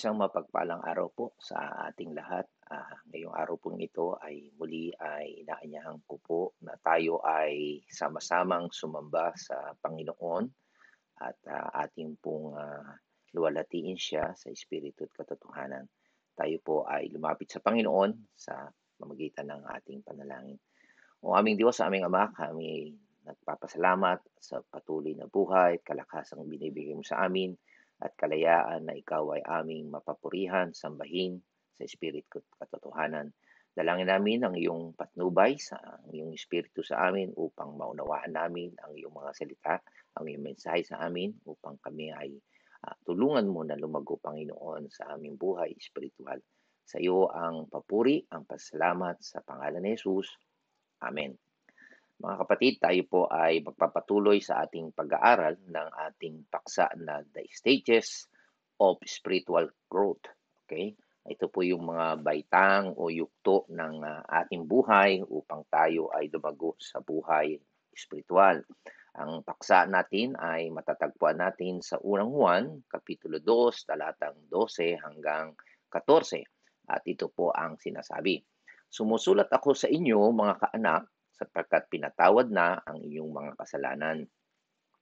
Isang mapagpalang araw po sa ating lahat. Ngayong araw pong ito ay muli ay inaanyahan ko po na tayo ay sama-samang sumamba sa Panginoon at ating pong luwalhatiin siya sa Espiritu at katotohanan. Tayo po ay lumapit sa Panginoon sa pamamagitan ng ating panalangin. O aming Diyos, sa aming Ama, kami nagpapasalamat sa patuloy na buhay at kalakasang binibigay mo sa amin at kalayaan na ikaw ay aming mapapurihan, sambahin sa Espiritu at katotohanan. Dalangin namin ang iyong patnubay sa ang iyong Espiritu sa amin upang maunawaan namin ang iyong mga salita, ang iyong mensahe sa amin upang kami ay tulungan mo na lumago, Panginoon, sa aming buhay espiritual. Sa iyo ang papuri, ang pasalamat sa pangalan ni Jesus. Amen. Mga kapatid, tayo po ay magpapatuloy sa ating pag-aaral ng ating paksa na The Stages of Spiritual Growth. Okay? Ito po yung mga baitang o yugto ng ating buhay upang tayo ay lumago sa buhay espiritual. Ang paksa natin ay matatagpuan natin sa unang Juan, Kapitulo 2, talatang 12 hanggang 14. At ito po ang sinasabi. Sumusulat ako sa inyo, mga kaanak, sapagkat pinatawad na ang iyong mga kasalanan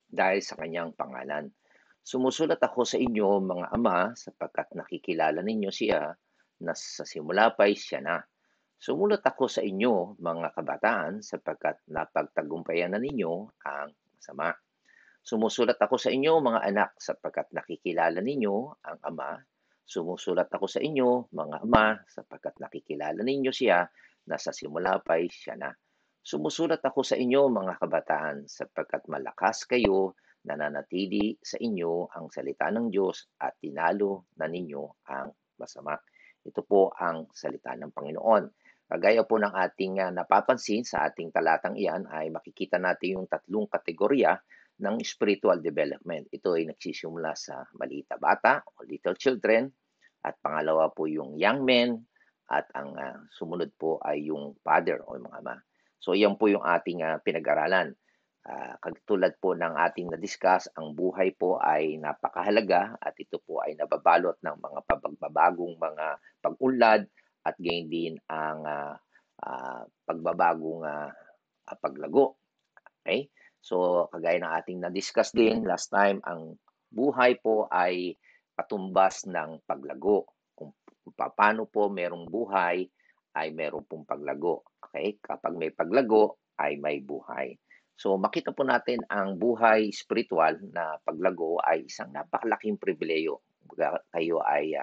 dahil sa kanyang pangalan. Sumusulat ako sa inyo, mga ama, sapagkat nakikilala ninyo siya na sa simula pa'y siya na. Sumulat ako sa inyo, mga kabataan, sapagkat napagtagumpayan na ninyo ang masama. Sumusulat ako sa inyo, mga anak, sapagkat nakikilala ninyo ang Ama. Sumusulat ako sa inyo, mga ama, sapagkat nakikilala ninyo siya na sa simula pa'y siya na. Sumusulat ako sa inyo, mga kabataan, sapagkat malakas kayo, nananatili sa inyo ang salita ng Diyos at tinalo na ninyo ang masama. Ito po ang salita ng Panginoon. Kagaya po ng ating napapansin sa ating talatang iyan ay makikita natin yung tatlong kategorya ng spiritual development. Ito ay nagsisimula sa maliit na bata o little children, at pangalawa po yung young men, at ang sumunod po ay yung father o mga ama. So yan po yung ating pinag-aralan. Katulad po ng ating na-discuss, ang buhay po ay napakahalaga at ito po ay nababalot ng mga pagbabagong mga pag-unlad at gain din ang pagbabagong paglago. Okay? So, kagaya ng ating na-discuss din last time, ang buhay po ay katumbas ng paglago. Kung paano po merong buhay, ay meron pong paglago. Okay? Kapag may paglago, ay may buhay. So, makita po natin ang buhay spiritual na paglago ay isang napakalaking pribileyo. Kayo ay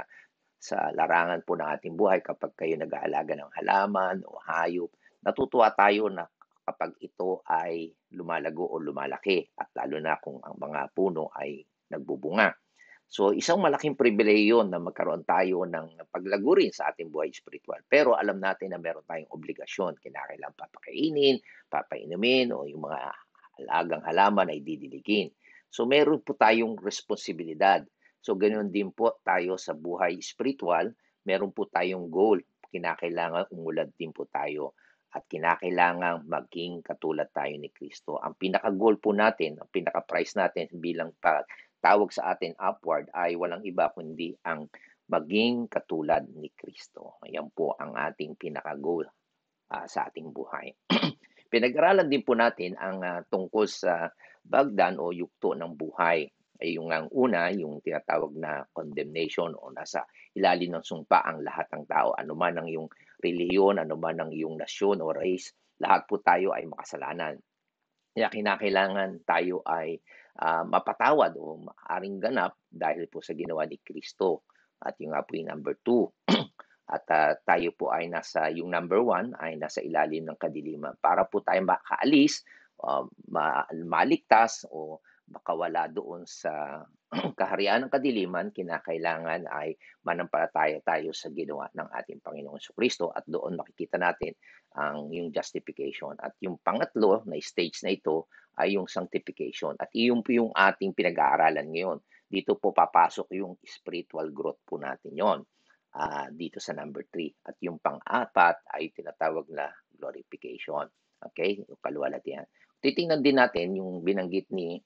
sa larangan po ng ating buhay, kapag kayo nag-aalaga ng halaman o hayop, natutuwa tayo na kapag ito ay lumalago o lumalaki, at lalo na kung ang mga puno ay nagbubunga. So isang malaking pribileyo na magkaroon tayo ng paglago rin sa ating buhay spiritual. Pero alam natin na meron tayong obligasyon. Kinakailangan papakainin, papainumin, o yung mga alagang halaman ay didiligin. So meron po tayong responsibilidad. So ganoon din po tayo sa buhay spiritual. Meron po tayong goal. Kinakailangan umulad din po tayo at kinakailangang maging katulad tayo ni Kristo. Ang pinaka-goal po natin, ang pinaka-prize natin bilang tawag sa atin upward ay walang iba kundi ang maging katulad ni Kristo. Ayan po ang ating pinaka-goal sa ating buhay. Pinag-aralan din po natin ang tungkol sa bagdan o yugto ng buhay. Ay yung ang una, yung tinatawag na condemnation o nasa ilalim ng sumpa ang lahat ng tao. Ano man ang yung relihiyon, ano man ang yung nasyon o race, lahat po tayo ay makasalanan. Kaya kinakailangan tayo ay mapatawad o maaaring ganap dahil po sa ginawa ni Kristo. At yung nga po yung number 2. At tayo po ay nasa, yung number 1 ay nasa ilalim ng kadiliman. Para po tayo makaalis, maligtas o makawala doon sa kaharian ng kadiliman, kinakailangan ay manampalataya tayo sa ginawa ng ating Panginoong Kristo, at doon makikita natin ang yung justification. At yung pangatlo na stage na ito ay yung sanctification. At iyon po yung ating pinag-aaralan ngayon. Dito po papasok yung spiritual growth po natin yon. Dito sa number 3. At yung pang-apat ay tinatawag na glorification. Okay? Yung kaluwalhatian. Titingnan din natin yung binanggit ni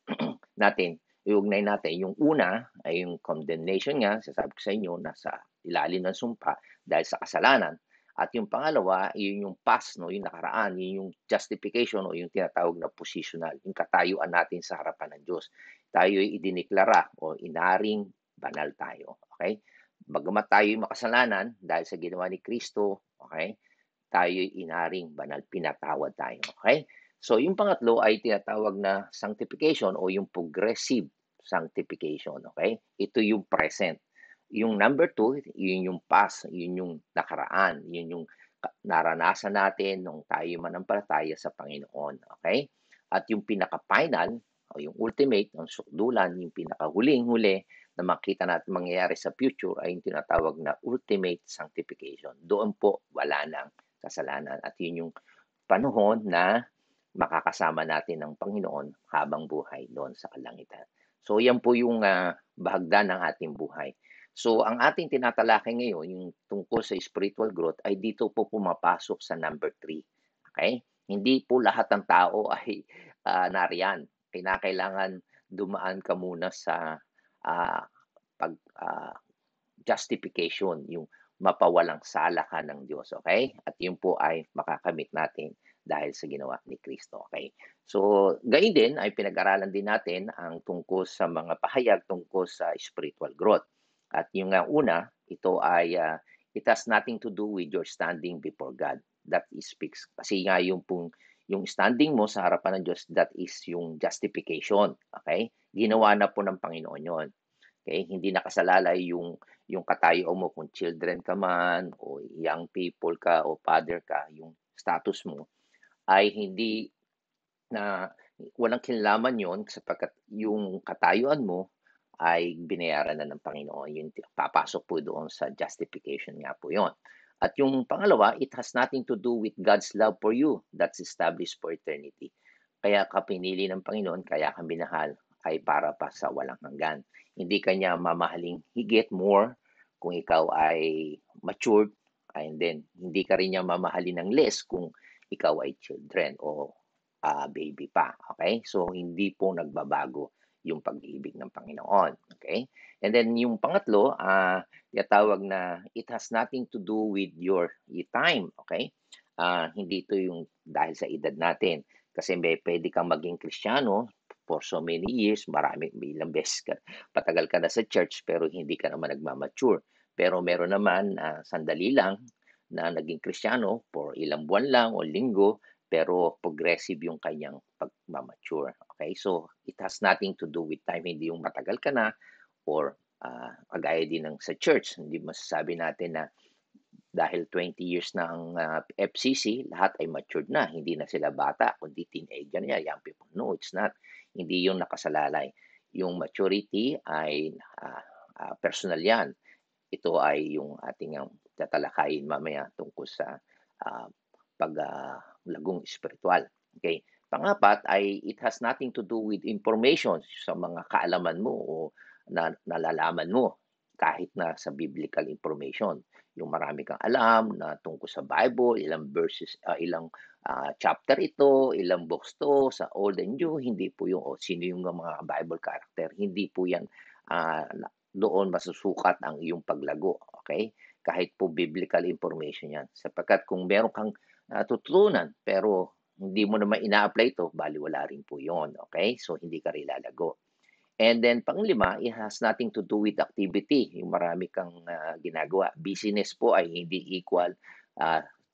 natin iugnay natin. Yung una ay yung condemnation nga, sasabi ko sa inyo, nasa ilalim ng sumpa dahil sa kasalanan. At yung pangalawa, yun yung past, no, yung nakaraan, yun yung justification o yung tinatawag na positional, yung katayuan natin sa harapan ng Diyos. Tayo ay idiniklara o inaring banal tayo. Okay? Bagamat tayo yung makasalanan dahil sa ginawa ni Kristo, okay? Tayo'y inaring banal, pinatawad tayo. Okay? So, yung pangatlo ay tinatawag na sanctification o yung progressive sanctification. Okay? Ito yung present. Yung number two, yun yung past, yun yung nakaraan, yun yung naranasan natin nung tayo manampalataya sa Panginoon. Okay? At yung pinaka-final, o yung ultimate, ang sukdulan, yung pinakahuling-huli na makita natin mangyayari sa future ay yung tinatawag na ultimate sanctification. Doon po wala nang kasalanan at yun yung panahon na makakasama natin ng Panginoon habang buhay doon sa kalangitan. So yan po yung bahagdan ng ating buhay. So ang ating tinatalakay ngayon, yung tungkol sa spiritual growth, ay dito po pumapasok sa number 3. Okay? Hindi po lahat ng tao ay nariyan. Kinakailangan dumaan ka muna sa uh, pag justification, yung mapawalang sala ka ng Diyos, okay? At yun po ay makakamit natin dahil sa ginawa ni Kristo, okay? So, gayon din ay pinag-aralan din natin ang tungkol sa mga pahayag tungkol sa spiritual growth. At yung una, ito ay it has nothing to do with your standing before God. That is speaks. Kasi nga yung standing mo sa harapan ng Diyos, that is yung justification, okay? Ginawa na po ng Panginoon yon. Okay? Hindi nakasalalay yung katayuan mo kung children ka man o young people ka o father ka, yung status mo ay hindi na walang kinalaman yon sapagkat yung katayuan mo ay binayaran na ng Panginoon. Yung papasok po doon sa justification nga po yon. At yung pangalawa, it has nothing to do with God's love for you that's established for eternity. Kaya ka pinili ng Panginoon, kaya ka minahal ay para pa sa walang hanggan. Hindi kanya mamahaling higit more kung ikaw ay matured, and then hindi ka rin niya mamahalin ng less kung ikaw ay children o baby pa. Okay? So, hindi po nagbabago yung pag-ibig ng Panginoon. Okay? And then, yung pangatlo, tawag na it has nothing to do with your time. Okay? Hindi ito yung dahil sa edad natin. Kasi pwede kang maging Kristiyano for so many years, ilang beses ka, patagal ka na sa church, pero hindi ka naman nagmamature. Pero meron naman sandali lang na naging Kristiyano for ilang buwan lang o linggo, pero progressive yung kanyang pagmamature. Okay? So, it has nothing to do with time. Hindi yung matagal ka na or kagaya din ng sa church. Hindi masasabi natin na dahil 20 years na ang FCC, lahat ay matured na. Hindi na sila bata, kundi teenager na young people. No, it's not. Hindi yung nakasalalay. Yung maturity ay personal yan. Ito ay yung ating tatalakayin mamaya tungkol sa paglagong spiritual. Okay? Pangapat ay it has nothing to do with information sa mga kaalaman mo o nalalaman mo kahit na sa biblical information. Yung marami kang alam na tungkol sa Bible, ilang verses, ilang chapter ito, ilang books to sa Old and New, hindi po yung sino yung mga Bible character, hindi po yan doon masusukat ang iyong paglago. Okay? Kahit po biblical information yan. Sapagkat kung meron kang tututunan pero hindi mo naman ina-apply ito, baliwala rin po yon. Okay? So, hindi ka rin lalago. And then, panglima, it has nothing to do with activity. Yung marami kang ginagawa. Business po ay hindi equal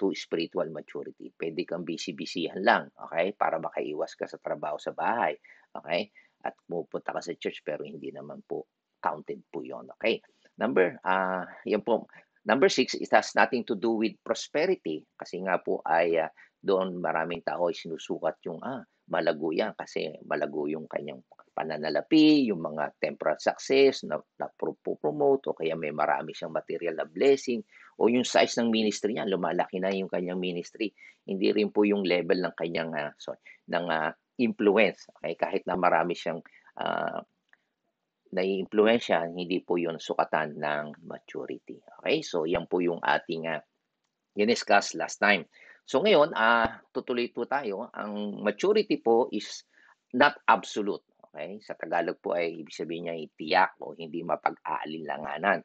to spiritual maturity. Pwede kang busy-busyhan lang, okay? Para makaiwas ka sa trabaho sa bahay, okay? At pupunta ka sa church pero hindi naman po counted po yon, okay? Yan po. Number 6, it has nothing to do with prosperity. Kasi nga po ay doon maraming tao ay sinusukat yung malago yan kasi malago yung kanyang pananalapi, yung mga temporal success na promote o kaya may marami siyang material na blessing o yung size ng ministry niya, lumalaki na yung kanyang ministry. Hindi rin po yung level ng kanyang influence. Okay? Kahit na marami siyang nai-impluwensya, hindi po yun sukatan ng maturity. Okay? So, yan po yung ating diniscuss last time. So, ngayon, tutuloy po tayo. Ang maturity po is not absolute. Okay? Sa Tagalog po ay ibig sabihin niya ay tiyak o hindi mapag-aalinlanganan.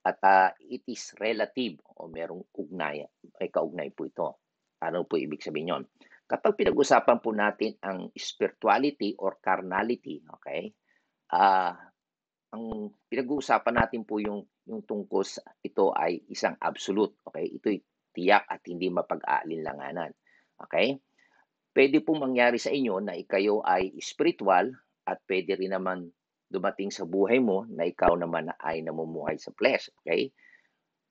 At, it is relative o merong may kaugnay po ito. Ano po ibig sabihin nun? Kapag pinag-usapan po natin ang spirituality or carnality, okay? Ah, ang pinag-uusapan natin po yung tungkol sa ito ay isang absolute, okay? Ito'y tiyak at hindi mapag-aalinlanganan, okay? Puwede pong mangyari sa inyo na kayo ay spiritual at puwede rin naman dumating sa buhay mo na ikaw naman ay namumuhay sa flesh, okay?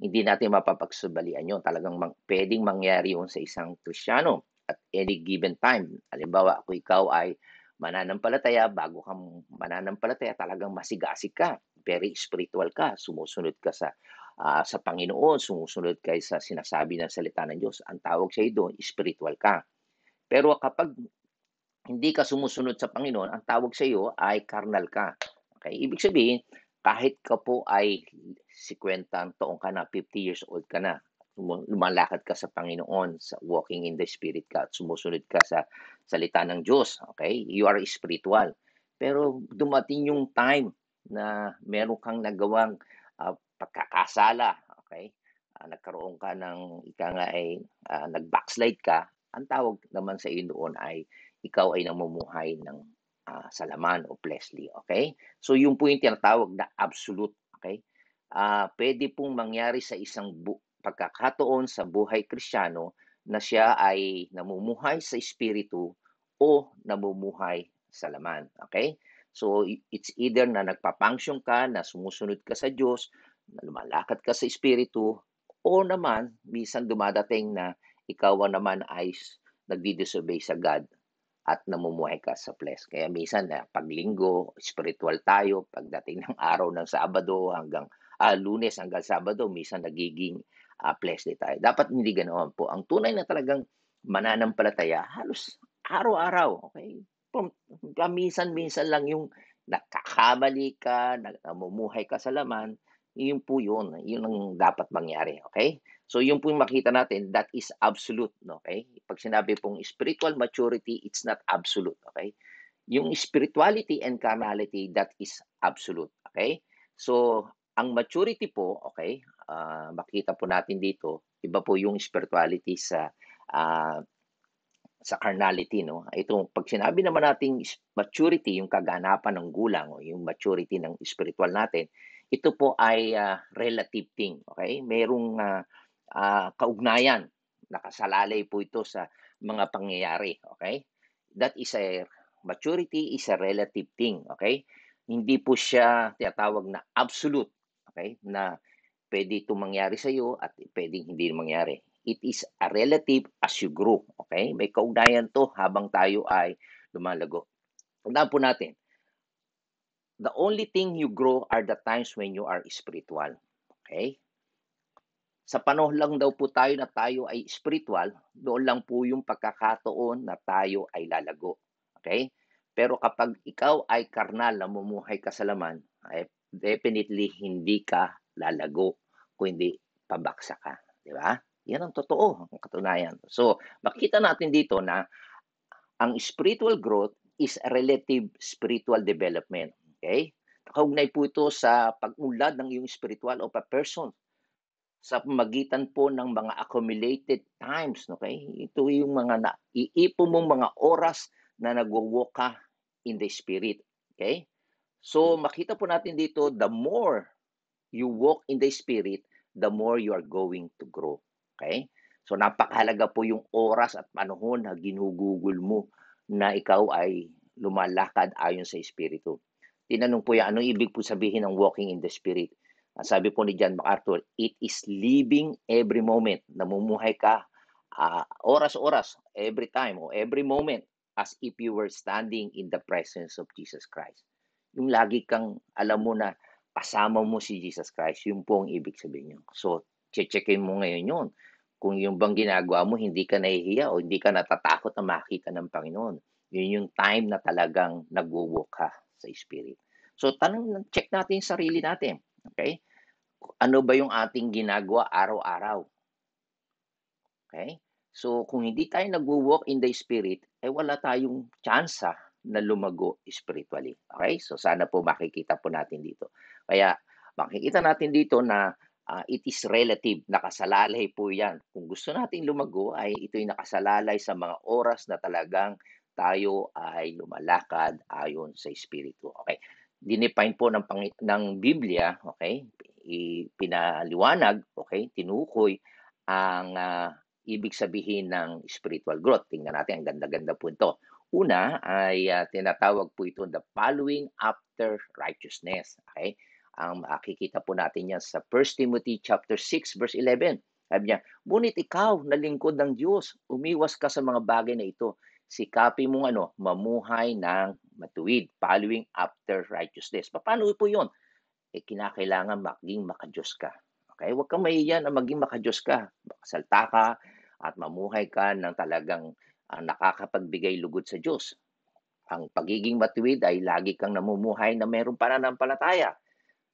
Hindi natin mapapagsubalian 'yun, talagang puwedeng mangyari 'yun sa isang Kristiyano at any given time. Halimbawa, kung ikaw ay mananampalataya, bago ka mananampalataya talagang masigasig ka, very spiritual ka, sumusunod ka sa Panginoon, sumusunod ka sa sinasabi ng salita ng Diyos. Ang tawag sa'yo do'n, spiritual ka. Pero kapag hindi ka sumusunod sa Panginoon, ang tawag sa iyo ay karnal ka. Okay? Ibig sabihin, kahit ka po ay 50 taong ka na, 50 years old ka na, lumalakad ka sa Panginoon, sa walking in the Spirit ka, at sumusunod ka sa salita ng Diyos. Okay? You are spiritual. Pero dumating yung time na meron kang nagawang pagkakasala. Okay? Nagkaroon ka ng, ika nga ay nag-backslide ka, ang tawag naman sa iyo doon ay ikaw ay namumuhay ng sa laman o fleshly, okay? So yun po yung tinatawag na absolute, okay? Pwede pong mangyari sa isang pagkakataon sa buhay Kristiyano na siya ay namumuhay sa espiritu o namumuhay sa laman, okay? So it's either na nagpa-function ka, na sumusunod ka sa Diyos, na lumalakad ka sa espiritu, o naman minsan dumadating na ikaw naman ay nagdi-disobey sa God at namumuhay ka sa flesh. Kaya minsan pag linggo, spiritual tayo. Pagdating ng araw ng Sabado hanggang Lunes hanggang Sabado, minsan nagiging fleshly tayo. Dapat hindi ganoon po. Ang tunay na talagang mananampalataya, halos araw-araw. Okay? Minsan-minsan lang yung nakakamali ka, namumuhay ka sa laman, yun po yun. Yun ang dapat mangyari. Okay? So yung po yung makita natin, that is absolute, no? Okay? Pag sinabi pong spiritual maturity, it's not absolute, okay? Yung spirituality and carnality, that is absolute, okay? So ang maturity po, okay, makita po natin dito, iba po yung spirituality ah, sa carnality, no? Ito, pag sinabi naman nating maturity, yung kaganapan ng gulang o yung maturity ng spiritual natin, ito po ay relative thing, okay? Merong kaugnayan, nakasalalay po ito sa mga pangyayari, okay? That is maturity is a relative thing, okay? Hindi po siya tinatawag na absolute, okay? Na pwede itong mangyari sa iyo at pwedeng hindi mangyari. It is a relative as you grow, okay? May kaugnayan to habang tayo ay lumalago. Tandaan po natin, the only thing you grow are the times when you are spiritual, okay? Sa panahon lang daw po tayo ay spiritual, doon lang po yung pagkakataon na tayo ay lalago. Okay? Pero kapag ikaw ay karnal, namumuhay ka sa laman, ay definitely hindi ka lalago, kundi pabaksa ka. Di ba? Yan ang totoo, ang katunayan. So, makita natin dito na ang spiritual growth is a relative spiritual development. Okay? Kaugnay po ito sa pag-unlad ng iyong spiritual of a person sa magitan po ng mga accumulated times, okay? Ito yung mga naiipon mong mga oras na nagwo-walk ka in the spirit, okay? So makita po natin dito, the more you walk in the spirit, the more you are going to grow, okay? So napakahalaga po yung oras at panahon na ginugugol mo na ikaw ay lumalakad ayon sa espiritu. Tinanong po yan, anong ibig po sabihin ng walking in the spirit? Sabi po ni John MacArthur, it is living every moment. Namumuhay ka oras-oras, every time o every moment as if you were standing in the presence of Jesus Christ. Yung lagi kang alam mo na kasama mo si Jesus Christ, yun po ang ibig sabihin nyo. So, checkin mo ngayon yun. Kung yung bang ginagawa mo, hindi ka nahihiya o hindi ka natatakot na makita ng Panginoon. Yun yung time na talagang nagwo-walk ka sa Spirit. So, check natin yung sarili natin. Okay? Ano ba yung ating ginagawa araw-araw? Okay? So, kung hindi tayo nagwo-walk in the Spirit, wala tayong tsansa na lumago spiritually. Okay? So sana po makikita po natin dito. Kaya makikita natin dito na it is relative, nakasalalay po yan. Kung gusto nating lumago ay ito'y nakasalalay sa mga oras na talagang tayo ay lumalakad ayon sa Espiritu. Okay? Dinefine po ng Biblia, okay? Pinaliwanag, okay? Tinukoy ang ibig sabihin ng spiritual growth. Tingnan natin, ang ganda-ganda po ito. Una ay tinatawag po ito the following after righteousness. Okay? Ang makikita po natin yan sa 1 Timothy chapter 6 verse 11. Sabi niya, ngunit ikaw na lingkod ng Diyos, umiwas ka sa mga bagay na ito. Sikapin mong mamuhay ng matuwid, following after righteousness. Paano po yun? Kinakailangan maging makadiyos ka. Okay? Huwag kang mahiya na maging makadiyos ka. Makasalta ka at mamuhay ka ng talagang nakakapagbigay lugod sa Diyos. Ang pagiging matuwid ay lagi kang namumuhay na mayroong pananampalataya.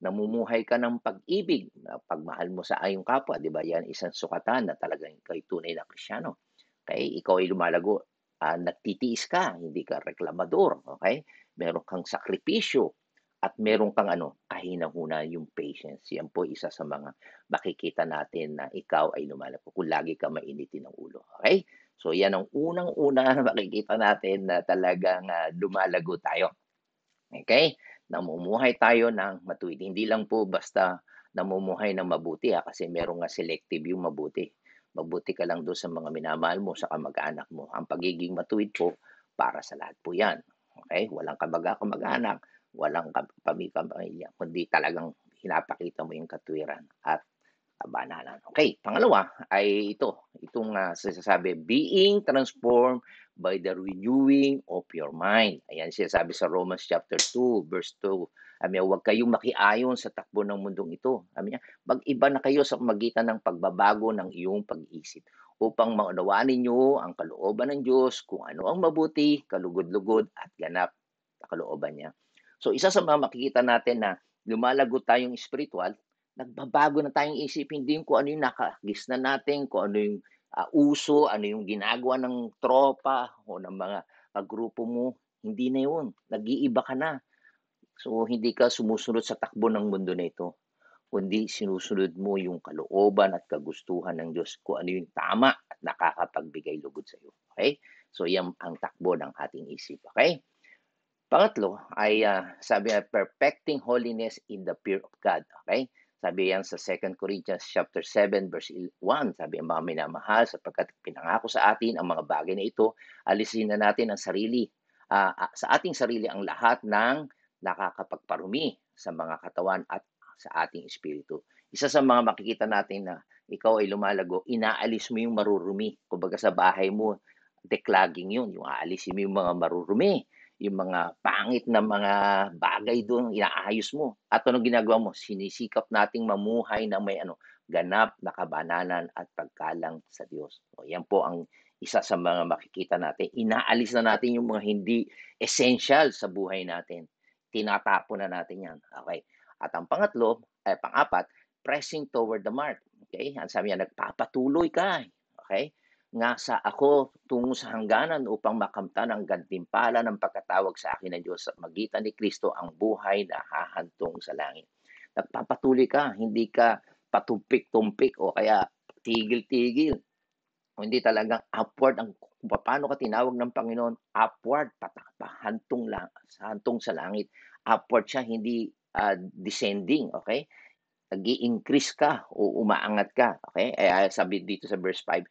Namumuhay ka ng pag-ibig, pagmahal mo sa iyong kapwa, di ba? Yan isang sukatan na talagang ikaw tunay na Kristiyano. Okay? Ikaw ay lumalago, nagtitiis ka, hindi ka reklamador, okay? Meron kang sakripisyo at meron kang kahinahuna, yung patience. Yan po isa sa mga makikita natin na ikaw ay lumalago kung lagi ka mainitin ng ulo. Okay? So yan ang unang-una na makikita natin na talagang lumalago tayo. Okay? Namumuhay tayo ng matuwid. Hindi lang po basta namumuhay ng mabuti kasi meron nga selective yung mabuti. Mabuti ka lang doon sa mga minamahal mo, sa kamag-anak mo. Ang pagiging matuwid po, para sa lahat po yan. Okay? Walang kamag-anak, walang pamilya, kundi talagang pinapakita mo yung katwiran at kabanalan. Okay, pangalawa ay itong sinasabi, being transformed by the renewing of your mind. Ayan sinasabi sa Romans chapter 2, verse 2. Huwag kayong makiayon sa takbo ng mundong ito. Mag-iba na kayo sa magitan ng pagbabago ng iyong pag-iisip upang maunawaan ninyo ang kalooban ng Diyos, kung ano ang mabuti, kalugod-lugod at ganap na kalooban niya. So isa sa mga makikita natin na lumalago tayong spiritual, nagbabago na tayong isip, hindi kung ano yung nakagisnan natin, kung ano yung uso, ano yung ginagawa ng tropa o ng mga kagrupo mo, hindi na yun. Nag-iiba ka na. So, hindi ka sumusunod sa takbo ng mundo na ito, kundi sinusunod mo yung kalooban at kagustuhan ng Diyos, kung ano yung tama at nakakapagbigay lugod sa iyo. Okay? So, yan ang takbo ng ating isip. Okay? Pangatlo ay sabi na perfecting holiness in the fear of God. Okay? Sabi yan sa 2 Corinthians chapter 7 verse 1. Sabi ang mga minamahal, sapagkat pinangako sa atin ang mga bagay na ito, alisin na natin ang sarili, sa ating sarili ang lahat ng nakakapagparumi sa mga katawan at sa ating espiritu. Isa sa mga makikita natin na ikaw ay lumalago, inaalis mo yung marurumi. Kumbaga sa bahay mo, declogging yun. Yung aalisin mo yung mga marurumi, yung mga pangit na mga bagay doon, inaayos mo. At anong ginagawa mo? Sinisikap nating mamuhay ng may ganap na kabanalan at pagkalang sa Diyos. So, yan po ang isa sa mga makikita natin. Inaalis na natin yung mga hindi essential sa buhay natin. Tinatapon na natin yan. Okay? At ang pang-apat, pressing toward the mark. Okay? Ang sabi niya, nagpapatuloy ka. Okay? Nga sa ako tungo sa hangganan upang makamtan ang gantimpala ng pagkatawag sa akin ng Diyos sa magitan ni Kristo ang buhay na hahantong sa langit. Nagpapatuloy ka, hindi ka patumpik-tumpik o kaya tigil-tigil. Hindi talagang upward ang kung paano ka tinawag ng Panginoon, upward, hantong sa langit. Upward siya, hindi descending, okay? Nag-i-increase ka o umaangat ka, okay? Sabi dito sa verse 5,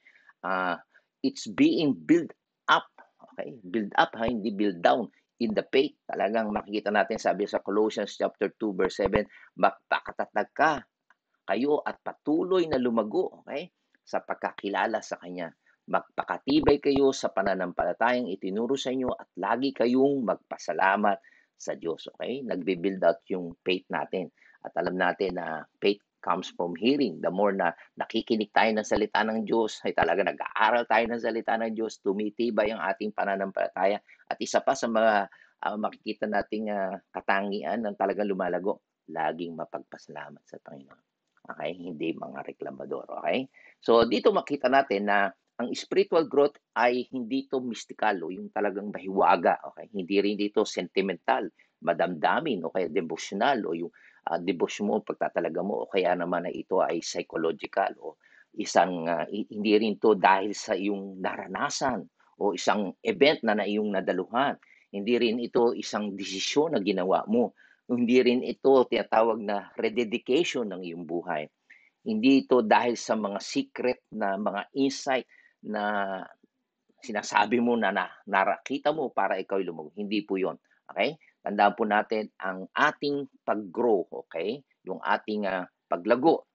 it's being built up, okay? Build up, hindi build down in the faith. Talagang makikita natin, sabi sa Colossians chapter 2 verse 7, magpakatatag ka kayo at patuloy na lumago, okay? Sa pagkakilala sa Kanya. Magpakatibay kayo sa pananampalatayang itinuro sa inyo at lagi kayong magpasalamat sa Diyos, okay? Nagbe-build out yung faith natin. At alam natin na faith comes from hearing. The more na nakikinig tayo ng salita ng Diyos, ay talaga nag-aaral tayo ng salita ng Diyos, tumitibay ang ating pananampalataya. At isa pa sa mga makikita nating katangian ng talagang lumalago, laging mapagpasalamat sa Panginoon. Okay? Hindi mga reklamador. Okay? So, dito makita natin na ang spiritual growth ay hindi 'to mistikal o yung talagang mahiwaga, okey? Hindi rin ito sentimental, madamdamin o kaya devosyonal o yung, debosyon mo, pagtatalaga mo o kaya naman ay ito ay psychological o isang, hindi rin 'to dahil sa iyong naranasan o isang event na iyong nadaluhan. Hindi rin ito isang desisyon na ginawa mo. Hindi rin ito tinatawag na rededication ng iyong buhay. Hindi ito dahil sa mga secret na mga insight na sinasabi mo na nakita mo para ikaw ay lumago, hindi po 'yun, okey? Tandaan po natin ang ating pag-grow, okey, yung ating, paglago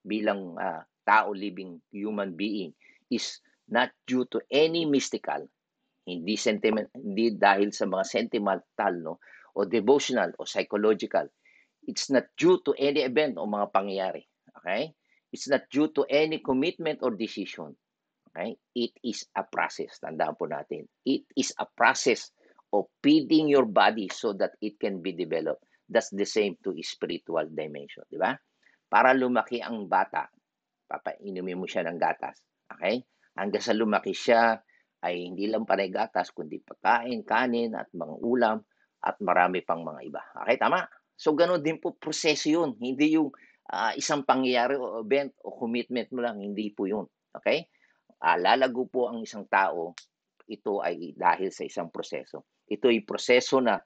bilang, tao, living human being is not due to any mystical, hindi dahil sa mga sentimental 'no, o devotional o psychological. It's not due to any event o mga pangyayari, okay? It's not due to any commitment or decision. Okay? It is a process. Tandaan po natin. It is a process of feeding your body so that it can be developed. That's the same to spiritual dimension, di ba? Para lumaki ang bata, papainumin mo siya ng gatas. Okay? Hanggang sa lumaki siya, ay hindi lang panay gatas, kundi pagkain, kanin, at mga ulam, at marami pang mga iba. Okay, tama? So, ganun din po, proseso yun. Hindi yung isang pangyayari o event o commitment mo lang, hindi po yun. Okay? Lalago po ang isang tao, ito ay dahil sa isang proseso. Ito ay proseso na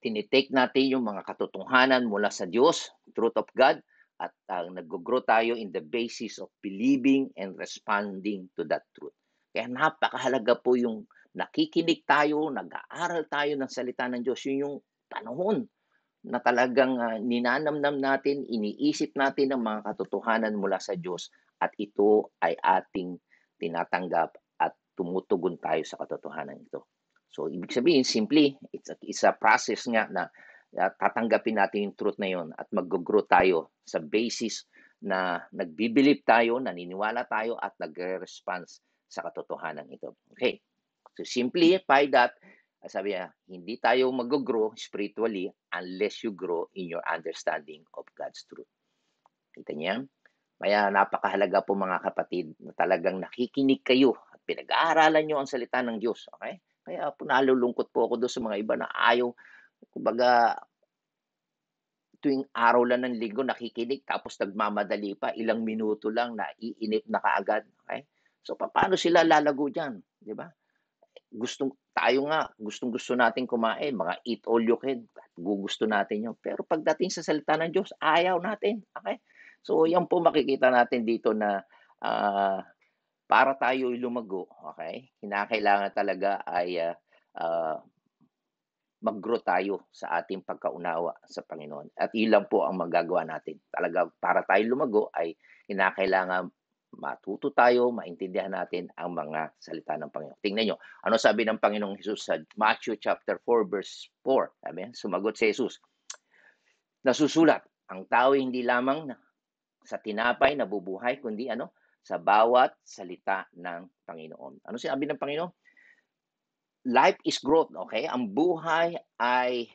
tinitake natin yung mga katotohanan mula sa Diyos, truth of God, at nag-grow tayo in the basis of believing and responding to that truth. Kaya napakahalaga po yung nakikinig tayo, nag-aaral tayo ng salita ng Diyos. Yun yung panahon na talagang ninanamnam natin, iniisip natin ang mga katotohanan mula sa Diyos at ito ay ating tinatanggap at tumutugon tayo sa katotohanan ito. So, ibig sabihin, simply, it's a process nga na tatanggapin natin yung truth na yun at mag-grow tayo sa basis na nagbibilip tayo, naniniwala tayo at nagre-response sa katotohanan ito. Okay. So, simplify that, sabi niya, hindi tayo mag-grow spiritually unless you grow in your understanding of God's truth. Kita niya? Kaya napakahalaga po mga kapatid na talagang nakikinig kayo at pinag-aaralan nyo ang salita ng Diyos. Okay? Kaya po nalulungkot po ako doon sa mga iba na ayaw, kumbaga, tuwing araw lang ng linggo nakikinig tapos nagmamadali pa, ilang minuto lang naiinip na kaagad. Okay? So, paano sila lalago dyan? Di ba? Gustong-gusto natin kumain, mga eat all you can, gugusto natin 'yun. Pero pagdating sa salita ng Diyos, ayaw natin, okay? So, 'yan po makikita natin dito na, para tayo'y lumago, okay, kinakailangan talaga ay, mag-grow tayo sa ating pagkaunawa sa Panginoon at iyon po ang magagawa natin. Talaga para tayo lumago ay kinakailangan matuto tayo, maintindihan natin ang mga salita ng Panginoon. Tingnan niyo, ano sabi ng Panginoong Hesus sa Matthew chapter 4 verse 4? Sabi, sumagot si Jesus, nasusulat, ang tao hindi lamang sa tinapay nabubuhay, kundi ano? Sa bawat salita ng Panginoon. Ano sinabi ng Panginoon? Life is growth, okay? Ang buhay ay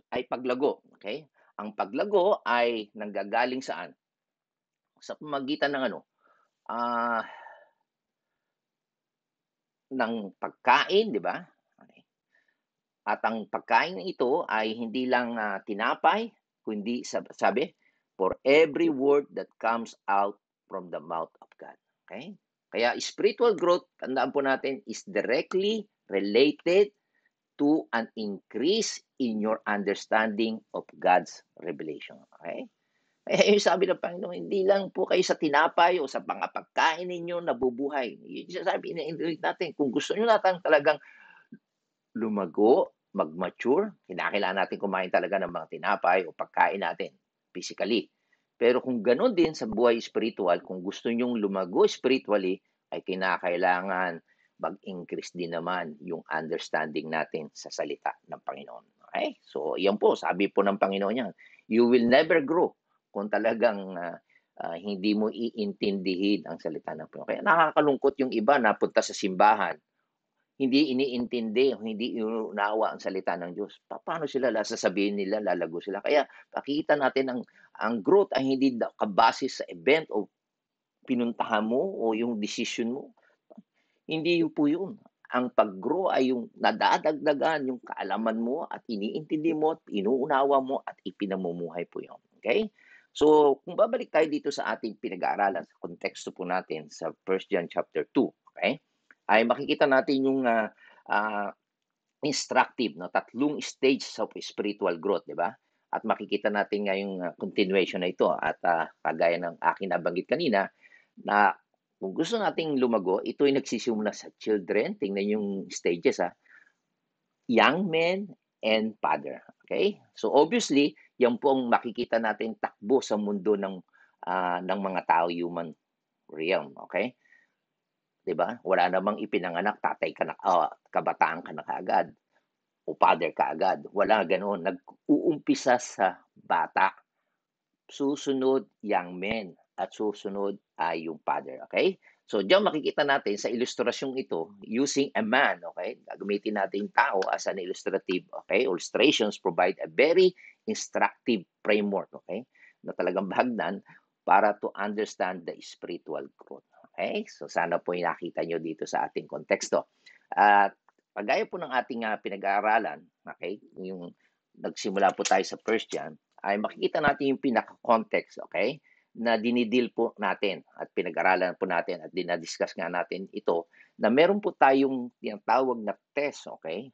paglago, okay? Ang paglago ay nanggagaling saan? Sa pamagitan ng ano? Ah, ng pagkain, 'di ba? Okay. At ang pagkain ito ay hindi lang tinapay, kundi sabi, for every word that comes out from the mouth of God. Okay? Kaya spiritual growth, tandaan po natin, is directly related to an increase in your understanding of God's revelation. Okay? Eh, yung sabi ng Panginoon, hindi lang po kayo sa tinapay o sa mga pagkain ninyo nabubuhay. Yung sinasabi, ina-encourage natin, kung gusto nyo natin talagang lumago, mag-mature, kinakailangan natin kumain talaga ng mga tinapay o pagkain natin, physically. Pero kung gano'n din sa buhay spiritual, kung gusto nyong lumago spiritually, ay kinakailangan mag-increase din naman yung understanding natin sa salita ng Panginoon. Okay? So, yan po, sabi po ng Panginoon yan, you will never grow kung talagang hindi mo iintindihin ang salita ng Panginoon. Kaya nakakalungkot yung iba na punta sa simbahan, hindi iniintindi, hindi inuunawa ang salita ng Diyos. Paano sila sasabihin nila lalago sila? Kaya pakita natin ang growth ay hindi kabase sa event o pinuntahan mo o yung decision mo. Hindi yun po yun. Ang pag-grow ay yung nadadagdagan yung kaalaman mo at iniintindi mo at inuunawa mo at ipinamumuhay po yun, okay. So, kung babalik tayo dito sa ating pinag-aaralan, sa konteksto po natin sa 1 John chapter 2, okay, ay makikita natin yung, ah, instructive 'no, tatlong stage sa spiritual growth, 'di ba? At makikita natin nga yung, continuation na ito at, kagaya ng aking nabanggit kanina na kung gusto nating lumago, ito ay nagsisimula sa children, tingnan yung stages, young men and father, okay. So obviously, yan po ang makikita natin takbo sa mundo ng mga tao, human realm, okay. 'Di ba? Wala namang ipinanganak tatay ka na kabataan ka na kaagad o father kaagad, wala gano'n. Nag-uumpisa sa bata, susunod young men, at susunod ay yung father, okay. So diyan makikita natin sa ilustrasyong ito, using a man, okay, gagamitin natin tao as an illustrative, okay. Illustrations provide a very instructive framework, okay, na talagang bahagdan para to understand the spiritual growth, okay. So sana po yung nakita nyo dito sa ating konteksto. At kagaya po ng ating pinag-aaralan, okay, yung nagsimula po tayo sa first John, ay makikita natin yung pinaka-context, okay, na dinidil po natin at pinag-aralan po natin at dinadiscuss nga natin ito, na meron po tayong tinatawag na test, okay,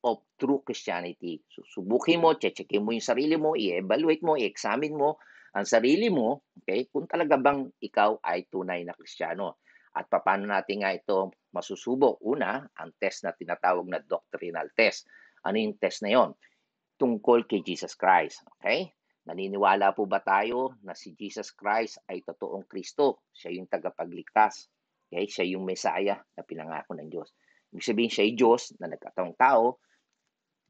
of true Christianity. Susubukin mo, checkin mo yung sarili mo, i-evaluate mo, i-examine mo ang sarili mo, okay, kung talaga bang ikaw ay tunay na Kristiyano. At paano natin nga ito masusubok? Una, ang test na tinatawag na doctrinal test. Ano yung test na yon? Tungkol kay Jesus Christ, okay. Naniniwala po ba tayo na si Jesus Christ ay totoong Kristo? Siya yung tagapagligtas. Okay? Siya yung Mesaya na pinangako ng Diyos. Ibig sabihin, siya ay Diyos na nagkataong tao,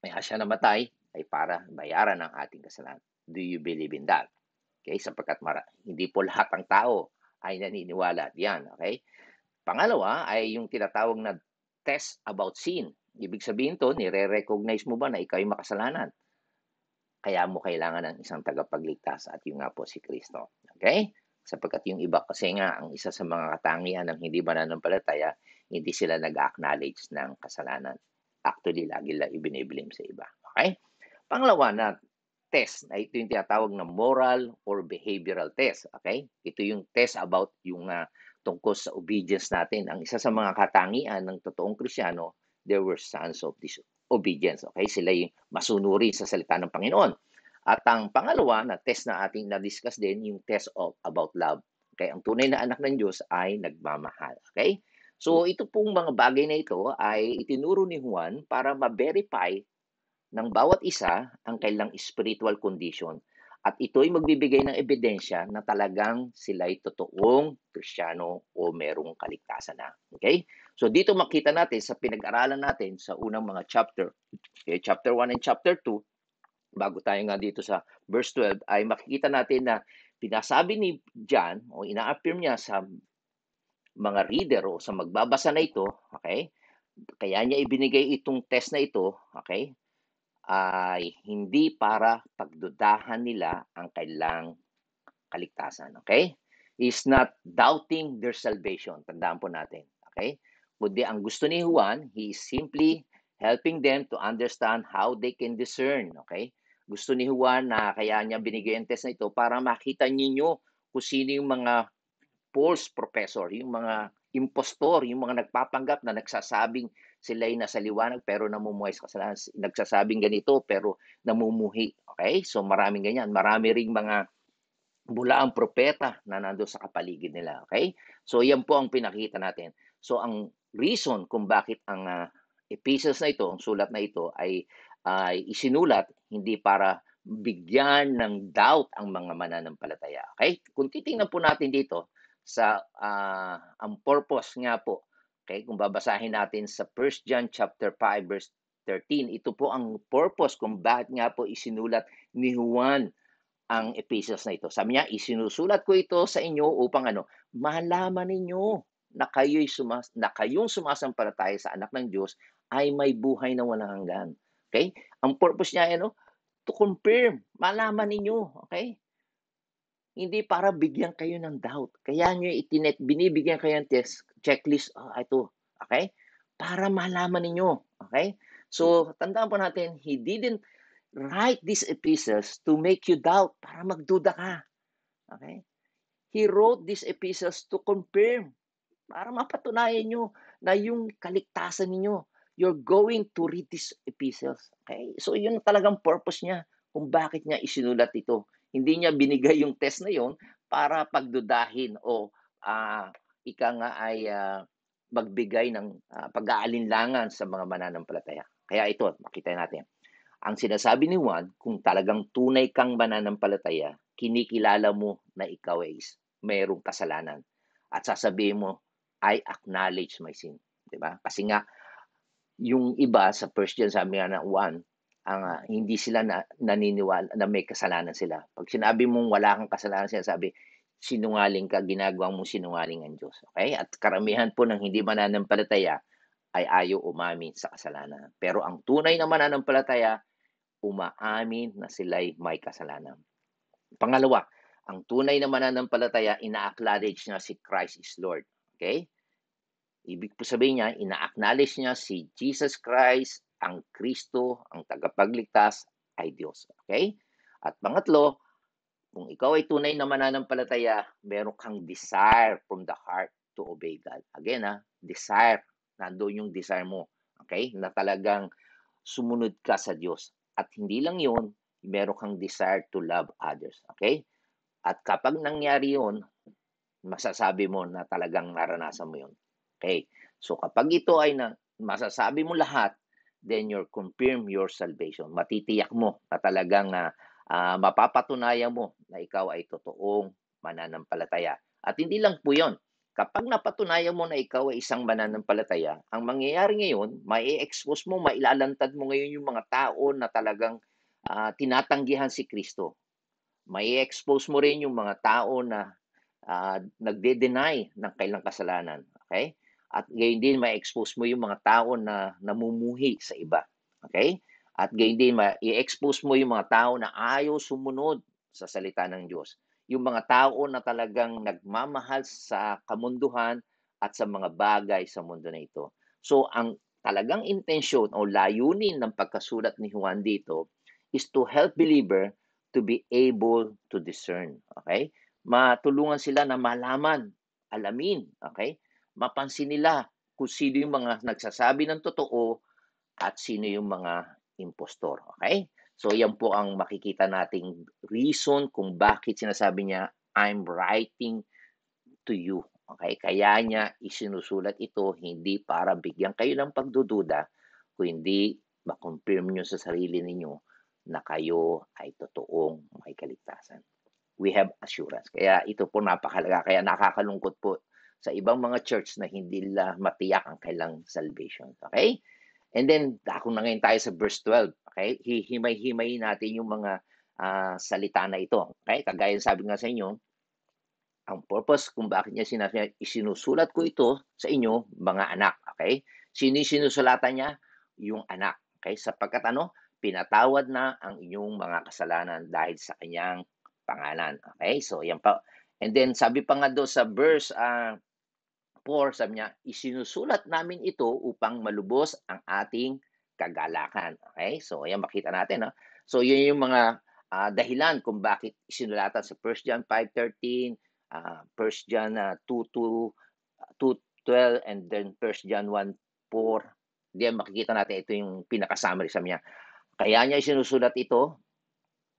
kaya siya namatay ay para bayaran ang ating kasalanan. Do you believe in that? Okay? Sapagkat hindi po lahat ng tao ay naniniwala diyan. Okay? Pangalawa ay yung tinatawag na test about sin. Ibig sabihin to, nire-recognize mo ba na ikaw ay makasalanan? Kaya mo kailangan ng isang tagapagligtas at yun nga po si Kristo. Okay? Sapagkat yung iba kasi nga, ang isa sa mga katangian ng hindi mananampalataya, hindi sila nag-acknowledge ng kasalanan. Actually, lagi lang ibiniblame sa iba. Okay? Pangalawa na test, na ito yung tinatawag na moral or behavioral test. Okay? Ito yung test about yung tungkol sa obedience natin. Ang isa sa mga katangian ng totoong Krisyano, they were sons of disobedience. Okay? Sila yung masunuri sa salita ng Panginoon. At ang pangalawa na test na ating na-discuss din, yung test of about love. Okay? Ang tunay na anak ng Diyos ay nagmamahal. Okay? So ito pong mga bagay na ito ay itinuro ni Juan para ma-verify ng bawat isa ang kailang spiritual condition. At ito ay magbibigay ng ebidensya na talagang sila'y totoong Kristiyano o merong kaligtasan na. Okay? So dito makita natin sa pinag-aralan natin sa unang mga chapter, okay, chapter 1 and chapter 2, bago tayo nga dito sa verse 12, ay makikita natin na pinasabi ni John o ina-affirm niya sa mga reader o sa magbabasa na ito, okay? Kaya niya ibinigay itong test na ito, okay? Ay hindi para pagdudahan nila ang kailang kaligtasan, okay? Is not doubting their salvation. Tandaan po natin, okay? Kundi ang gusto ni Juan, he is simply helping them to understand how they can discern, okay? Gusto ni Juan na kaya niya binigay ang test na ito para makita niyo kung sino yung mga false professor, yung mga impostor, yung mga nagpapanggap na nagsasabing sila'y nasa liwanag pero namumuhay sa kasalanan, nagsasabing ganito pero namumuhi. Okay? So maraming ganyan. Marami ring mga bulaang propeta na nandoon sa kapaligid nila. Okay? So yan po ang pinakita natin. So ang reason kung bakit ang epistles na ito, ang sulat na ito ay isinulat hindi para bigyan ng doubt ang mga mananampalataya. Okay? Kung titingnan po natin dito sa ang purpose nga po, okay, kung babasahin natin sa 1 John chapter 5 verse 13, ito po ang purpose kung bakit nga po isinulat ni Juan ang epistles na ito. Sabi niya, isinusulat ko ito sa inyo upang malaman ninyo na kayong sumasampalataya sa anak ng Diyos ay may buhay na walang hanggan. Okay? Ang purpose niya to confirm, malaman ninyo, okay? hindi para bigyan kayo ng doubt. Kaya niyo binibigyan kayo ng checklist, ito, okay? Para malaman ninyo, okay? So, tandaan po natin, He didn't write these epistles to make you doubt, para magduda ka, okay? He wrote these epistles to confirm, para mapatunayan nyo na yung kaligtasan ninyo. You're going to read these epistles. Okay? So, yun talagang purpose niya kung bakit niya isinulat ito. Hindi niya binigay yung test na yun para pagdudahin o ika nga ay magbigay ng pag-aalinlangan sa mga mananampalataya. Kaya ito, makita natin. Ang sinasabi ni Juan, kung talagang tunay kang mananampalataya, kinikilala mo na ikaw ay mayroong kasalanan. At sasabihin mo, I acknowledge my sin. Diba? Kasi nga, yung iba sa First John, sabi nga na Juan, hindi sila naniniwala na may kasalanan sila. Pag sinabi mong wala kang kasalanan, sinasabi, sinungaling ka, ginagawang mong sinungaling ang Diyos. Okay? At karamihan po ng hindi mananampalataya ay ayaw umamin sa kasalanan. Pero ang tunay na mananampalataya, umaamin na sila'y may kasalanan. Pangalawa, ang tunay na mananampalataya, ina-acknowledge niya si Christ is Lord. Okay? Ibig po sabihin niya, ina-acknowledge niya si Jesus Christ, ang Kristo, ang tagapagligtas, ay Diyos. Okay? At pangatlo, kung ikaw ay tunay na mananampalataya, meron kang desire from the heart to obey God. Again, desire. Nandoon yung desire mo. Okay? Na talagang sumunod ka sa Diyos. At hindi lang yun, meron kang desire to love others. Okay? At kapag nangyari yun, masasabi mo na talagang naranasan mo yun. Okay? So kapag ito ay masasabi mo lahat, then you're confirm your salvation. Matitiyak mo na talagang mapapatunayan mo na ikaw ay totoong mananampalataya. At hindi lang po yun. Kapag napatunayan mo na ikaw ay isang mananampalataya, ang mangyayari ngayon, mai-expose mo, mailalantad mo ngayon yung mga tao na talagang tinatanggihan si Kristo. Mai-expose mo rin yung mga tao na nagde-deny ng kailang kasalanan. Okay? At gayon din, ma-expose mo yung mga tao na namumuhi sa iba. Okay? At gayon din, ma-expose mo yung mga tao na ayaw sumunod sa salita ng Diyos. Yung mga tao na talagang nagmamahal sa kamunduhan at sa mga bagay sa mundo na ito. So, ang talagang intensyon o layunin ng pagkasulat ni Juan dito is to help believer to be able to discern. Okay? Matulungan sila na malaman, alamin, okay? Mapansin nila kung sino yung mga nagsasabi ng totoo at sino yung mga impostor, okay? So yan po ang makikita nating reason kung bakit sinasabi niya, I'm writing to you. Okay? Kaya niya isinusulat ito hindi para bigyan kayo ng pagdududa, kundi ma-confirm nyo sa sarili ninyo na kayo ay totoong may kaligtasan. We have assurance. Kaya ito po napakahalaga. Kaya nakakalungkot po sa ibang mga church na hindi nila matiyak ang kailang salvation. Okay? And then, kung na ngayon tayo sa verse 12, okay? Himay-himay natin yung mga salita na ito. Okay? Kagaya sabi nga sa inyo, ang purpose kung bakit niya sinabi, isinusulat ko ito sa inyo, mga anak. Okay? Sino sinusulatan niya? Yung anak. Okay? Sapagkat pinatawad na ang inyong mga kasalanan dahil sa kanyang pangalan. Okay? So, yan pa. And then, sabi pa nga doon sa verse 4, sabi niya, isinusulat namin ito upang malubos ang ating kagalakan. Okay? So, ayan, makita natin. So, yun yung mga dahilan kung bakit isinulatan sa 1 John 5:13, 1 John 2:12, and then 1 John 1:4. Diyan makikita natin ito yung pinaka-summary sa niya. Kaya niya isinusulat ito,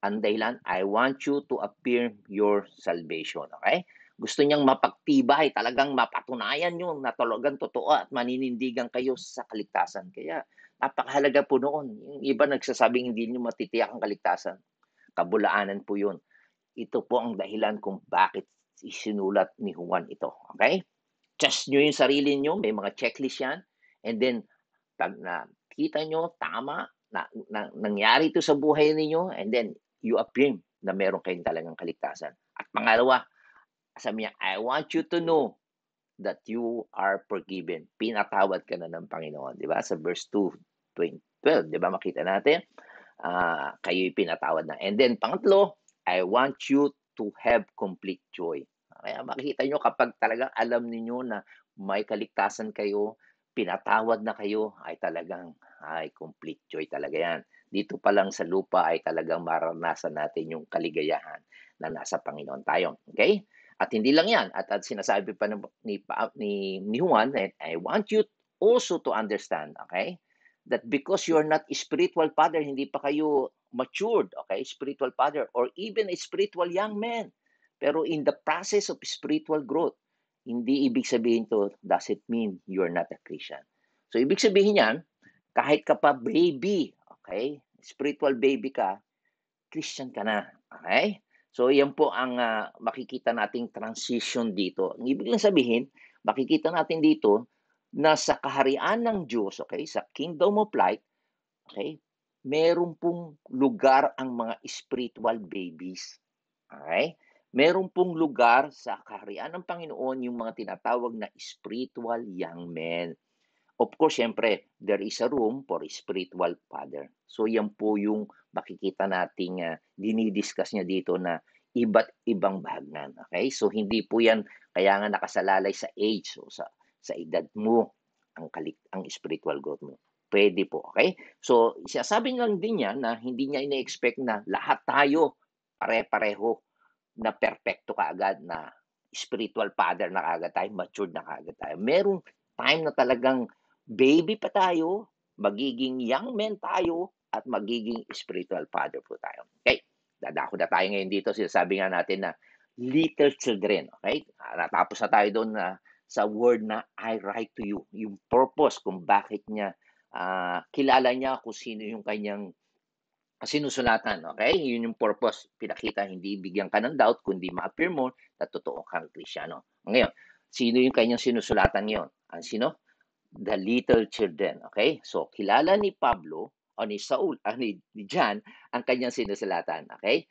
ang dahilan, I want you to affirm your salvation. Okay? Gusto niyang mapagtibay, talagang mapatunayan nyo na talagang totoo at maninindigan kayo sa kaligtasan. Kaya napakahalaga po noon. Yung iba nagsasabing hindi nyo matitiyak ang kaligtasan. Kabulaanan po yun. Ito po ang dahilan kung bakit isinulat ni Juan ito. Okay? Test nyo yung sarili nyo, may mga checklist yan. And then, pag nakita nyo, tama, nangyari ito sa buhay ninyo, and then, you affirm na meron kayong talagang kaligtasan. At pangalawa, sabi niya, I want you to know that you are forgiven. Pinatawad ka na ng Panginoon. Di ba? Sa verse 2:12, di ba? Makita natin, kayo'y pinatawad na. And then, pangatlo, I want you to have complete joy. Kaya makikita nyo kapag talagang alam ninyo na may kaligtasan kayo, pinatawad na kayo, ay talagang ay complete joy talaga yan. Dito pa lang sa lupa ay talagang maranasan natin yung kaligayahan na nasa Panginoon tayo. Okay? At hindi lang yan. At sinasabi pa ni Juan, that I want you also to understand, okay? That because you're not a spiritual father, hindi pa kayo matured, okay? Spiritual father or even a spiritual young man. Pero in the process of spiritual growth, hindi ibig sabihin to, does it mean you're not a Christian? So, ibig sabihin yan, kahit ka pa baby, okay? Spiritual baby ka, Christian ka na, okay? So, yan po ang makikita nating transition dito. Ang ibig lang sabihin, makikita natin dito na sa kaharian ng Diyos, okay, sa kingdom of light, okay, meron pong lugar ang mga spiritual babies. Okay? Meron pong lugar sa kaharian ng Panginoon yung mga tinatawag na spiritual young men. Of course, siyempre, there is a room for a spiritual father. So, yan po yung makikita nating dinidiscuss niya dito na iba't ibang bahagnan. Okay? So, hindi po yan kaya nga nakasalalay sa age o sa edad mo ang spiritual growth mo. Pwede po, okay? So, sinasabi lang din niya na hindi niya ina-expect na lahat tayo pare-pareho na perpekto kaagad na spiritual father na kaagad tayo, matured na kaagad tayo. Merong time na talagang baby pa tayo, magiging young men tayo, at magiging spiritual father po tayo. Okay? Dadako na tayo ngayon dito. Sinasabi nga natin na little children. Okay? Natapos na tayo doon na sa word na I write to you. Yung purpose kung bakit niya kilala niya kung sino yung kanyang sinusulatan, okay? Yun yung purpose. Pinakita, hindi bigyan ka ng doubt, kundi ma-appear mo na totoo kang Kristyano. Ngayon, sino yung kanyang sinusulatan ngayon? Ang sino? The little children, okay? So, kilala ni Pablo, o ni Saul, ni John, ang kanyang sinusulatan, okay?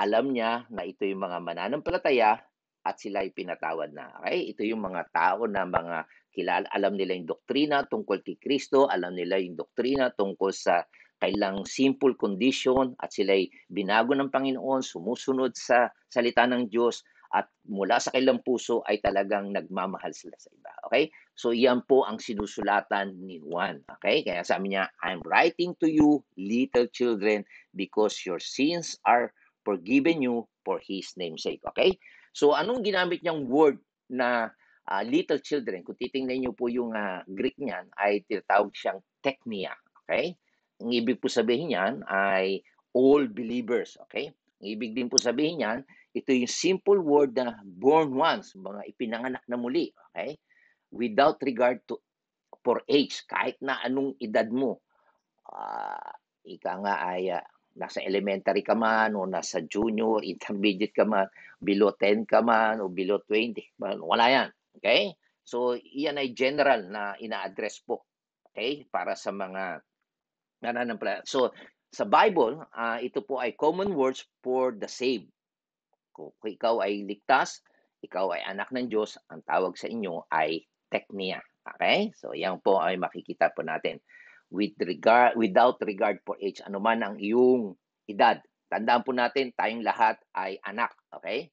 Alam niya na ito yung mga mananampalataya at sila ay pinatawad na. Okay? Ito yung mga tao na mga kilala, alam nila yung doktrina tungkol kay Kristo, alam nila yung doktrina tungkol sa kailang simple condition at sila ay binago ng Panginoon, sumusunod sa salita ng Diyos at mula sa kailang puso ay talagang nagmamahal sila sa iba. Okay? So iyan po ang sinusulatan ni Juan. Okay? Kaya sabi niya, I'm writing to you, little children, because your sins are forgiven you for His name's sake. Okay? So, anong ginamit niyang word na little children? Kung titingnan niyo po yung Greek niyan, ay tinatawag siyang teknia. Okay? Ang ibig po sabihin niyan ay all believers. Okay? Ang ibig din po sabihin niyan, ito yung simple word na born once, mga ipinanganak na muli. Okay? Without regard to for age, kahit na anong edad mo. Ika nga ay nasa elementary ka man o nasa junior, intermediate ka man, below 10 ka man o below 20, wala yan. Okay? So, iyan ay general na ina-address po. Okay? Para sa mga nananampalataya. So, sa Bible, ito po ay common words for the saved. Kung ikaw ay ligtas, ikaw ay anak ng Diyos, ang tawag sa inyo ay teknia. Okay? So, yan po ay makikita po natin without regard for age, anuman ang iyong edad. Tandaan po natin, tayong lahat ay anak, okay?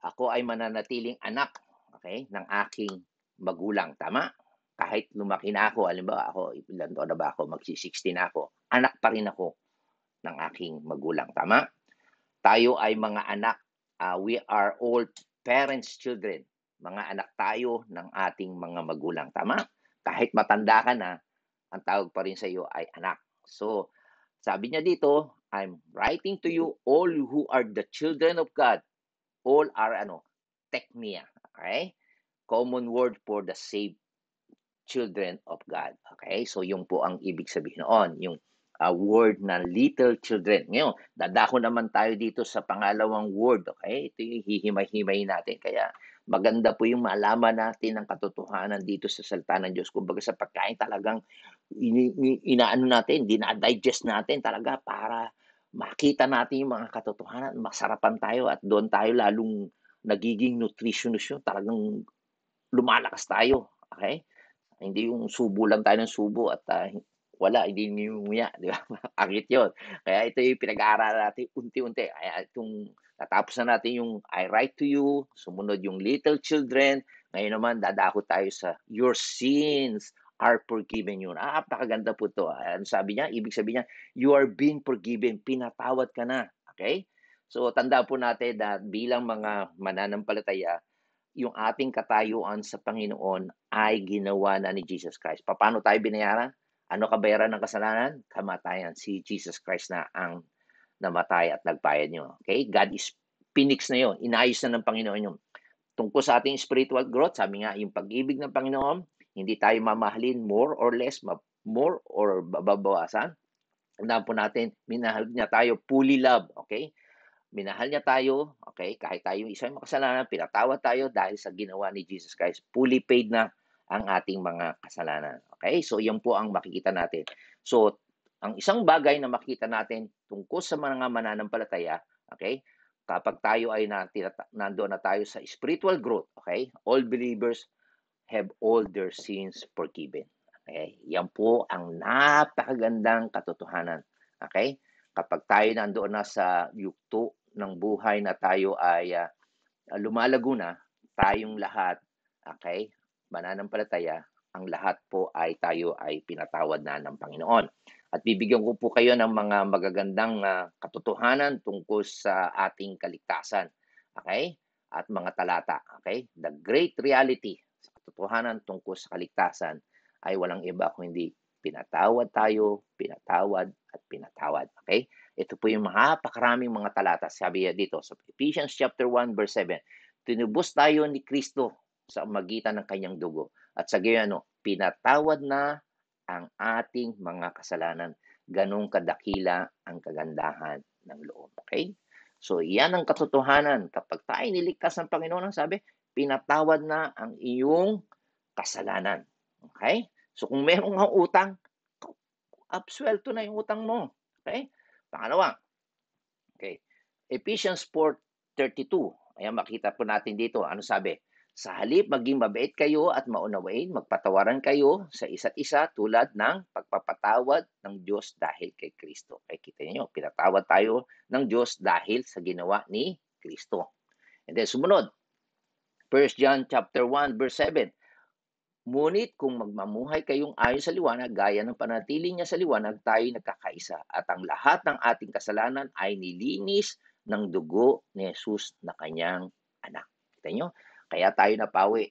Ako ay mananatiling anak, okay, ng aking magulang, tama? Kahit lumaki na ako, halimbawa ako, ilan taon na ba ako, magsi-60 na ako, anak pa rin ako ng aking magulang, tama? Tayo ay mga anak, we are all parents' children. Mga anak tayo ng ating mga magulang, tama? Kahit matanda ka na, ang tawag pa rin sa iyo ay anak. So, sabi niya dito, I'm writing to you all who are the children of God. All are teknia. Okay? Common word for the saved children of God. Okay? So, yung po ang ibig sabihin noon. Yung word na little children. Ngayon, dadako naman tayo dito sa pangalawang word. Okay? Ito yung hihimay-himay natin. Kaya, maganda po yung malaman natin ang katotohanan dito sa salita ng Diyos. Kumbaga sa pagkain talagang inaano natin, dina-digest natin talaga para makita natin yung mga katotohanan, masarapan tayo at doon tayo lalong nagiging nutritionist yun. Talagang lumalakas tayo. Okay? Hindi yung subo lang tayo ng subo at wala, hindi niyumuya, di ba? Angit yun. Kaya ito yung pinag-aaralan natin unti-unti. Kaya itong Natapos na natin yung I write to you, sumunod yung little children, ngayon naman dadako tayo sa your sins are forgiven you. Napakaganda po to. Ano sabi niya? Ibig sabihin niya, you are being forgiven. Pinatawad ka na. Okay? So, tanda po natin na bilang mga mananampalataya, yung ating katayuan sa Panginoon ay ginawa na ni Jesus Christ. Paano tayo binayaran? Ano kabayaran ng kasalanan? Kamatayan. Si Jesus Christ na ang namatay at nagbayad nyo. Okay? God is pinix na yun. Inayos na ng Panginoon yun. Tungkol sa ating spiritual growth, sabi nga, yung pag-ibig ng Panginoon, hindi tayo mamahalin more or less, more or babawasan. Tandaan po natin, minahal niya tayo, fully love. Okay? Minahal niya tayo, okay? Kahit tayo isang makasalanan, pinatawad tayo dahil sa ginawa ni Jesus Christ. Fully paid na ang ating mga kasalanan. Okay? So, yan po ang makikita natin. So, ang isang bagay na makikita natin tungkol sa mga mananampalataya, okay? Kapag tayo ay nandoon na tayo sa spiritual growth, okay? All believers have all their sins forgiven. Okay? Yan po ang napakagandang katotohanan. Okay? Kapag tayo nandoon na sa yugto ng buhay na tayo ay lumalago na, tayong lahat, okay, mananampalataya, ang lahat po ay tayo ay pinatawad na ng Panginoon. At bibigyan ko po kayo ng mga magagandang katotohanan tungkol sa ating kaligtasan. Okay? At mga talata. Okay? The great reality sa katotohanan tungkol sa kaligtasan ay walang iba kundi pinatawad tayo, pinatawad at pinatawad. Okay? Ito po yung napakaraming mga talata. Sabi dito sa Ephesians chapter 1 verse 7, tinubos tayo ni Kristo sa magitan ng kanyang dugo. At sa gayon, pinatawad na ang ating mga kasalanan. Ganong kadakila ang kagandahan ng loob. Okay? So, yan ang katotohanan. Kapag tayo niligtas ng Panginoon, sabi, pinatawad na ang iyong kasalanan. Okay? So, kung meron kang utang, absuelto na yung utang mo. Okay? Pangalawa, okay, Ephesians 4:32. Ayan, makita po natin dito. Ano sabi? Sa halip, maging mabait kayo at maunawain, magpatawaran kayo sa isa't isa tulad ng pagpapatawad ng Diyos dahil kay Kristo. Ay, kita niyo, pinatawad tayo ng Diyos dahil sa ginawa ni Kristo. And then, sumunod, 1 John chapter 1, verse 7. Ngunit kung magmamuhay kayong ayon sa liwanag, gaya ng panatili niya sa liwanag, tayo nagkakaisa. At ang lahat ng ating kasalanan ay nilinis ng dugo ni Jesus na kanyang anak. Kita nyo? Kaya tayo napawi,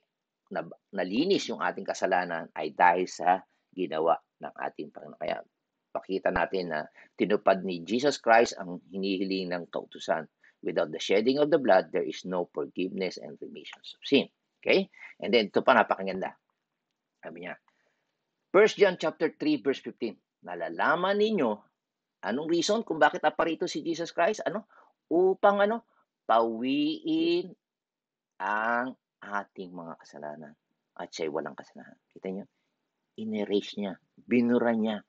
nalinis yung ating kasalanan ay dahil sa ginawa ng ating Panginoon. Kaya pakita natin na tinupad ni Jesus Christ ang hinihiling ng kautusan. Without the shedding of the blood, there is no forgiveness and remission of sin. Okay? And then, ito pa napakaganda. Sabi niya, 1 John chapter 3 verse 15. Nalalaman ninyo anong reason kung bakit aparito si Jesus Christ? Upang pawiin ang ating mga kasalanan. At siya'y walang kasalanan. Kita niyo? Inerase niya, binura niya,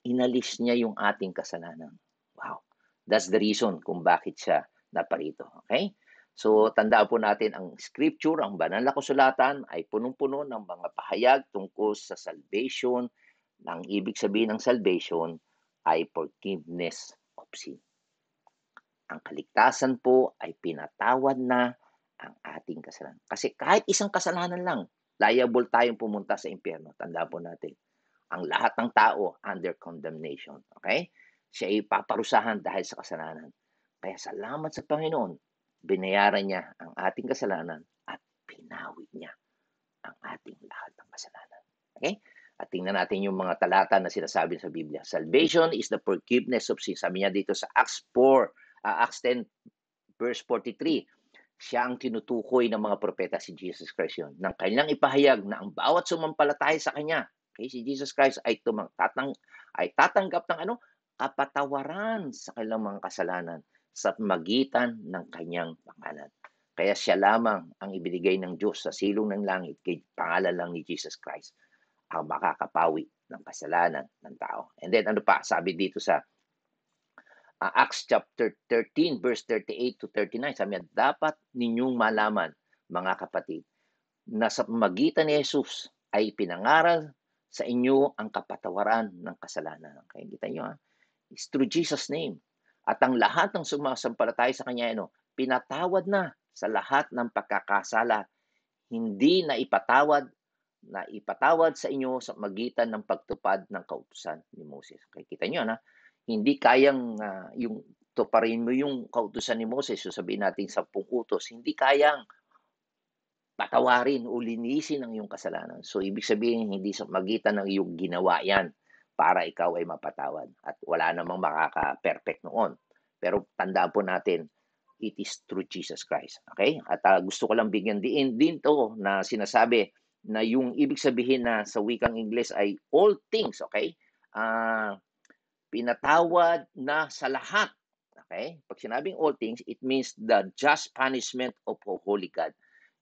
inalis niya yung ating kasalanan. Wow. That's the reason kung bakit siya naparito. Okay? So, tandaan po natin ang scripture, ang banal na kasulatan ay punong-puno ng mga pahayag tungkol sa salvation. Ang ibig sabihin ng salvation ay forgiveness of sin. Ang kaligtasan po ay pinatawad na ang ating kasalanan. Kasi kahit isang kasalanan lang, liable tayong pumunta sa impyerno. Tandaan po natin. Ang lahat ng tao under condemnation. Okay? Siya ay paparusahan dahil sa kasalanan. Kaya salamat sa Panginoon, binayaran niya ang ating kasalanan at pinawi niya ang ating lahat ng kasalanan. Okay? At tingnan natin yung mga talata na sinasabi sa Biblia. Salvation is the forgiveness of sin. Sabi niya dito sa Acts 10, verse 43. Siya ang tinutukoy ng mga propeta, si Jesus Christ yun. Nang kanilang ipahayag na ang bawat sumampalataya sa Kanya, okay, si Jesus Christ ay tatanggap ng kapatawaran sa kanilang mga kasalanan sa magitan ng kanyang pangalan. Kaya siya lamang ang ibinigay ng Diyos sa silong ng langit kay pangalan lang ni Jesus Christ ang makakapawi ng kasalanan ng tao. And then ano pa, sabi dito sa Acts chapter 13 verse 38 to 39, sabi niya, dapat ninyong malaman, mga kapatid, na sa magitan ni Jesus ay pinangaral sa inyo ang kapatawaran ng kasalanan. Kaya kita nyo, it's through Jesus' name. At ang lahat ng sumasampalataya sa Kanya, pinatawad na sa lahat ng pagkakasala, hindi na ipatawad sa inyo sa magitan ng pagtupad ng kautusan ni Moses. Okay, kita niyo na hindi kayang yung tuparin mo yung kautusan ni Moses, so sabihin natin 10 utos, hindi kayang patawarin o linisin ang iyong kasalanan. So ibig sabihin hindi sa magitan ng iyong ginawa yan para ikaw ay mapatawad. At wala namang makaka-perfect noon. Pero tandaan po natin, it is through Jesus Christ. Okay? At gusto ko lang bigyan din to na sinasabi na yung ibig sabihin na sa wikang Ingles ay all things. Okay? Pinatawad na sa lahat. Okay? Pag sinabing all things, it means the just punishment of a holy God.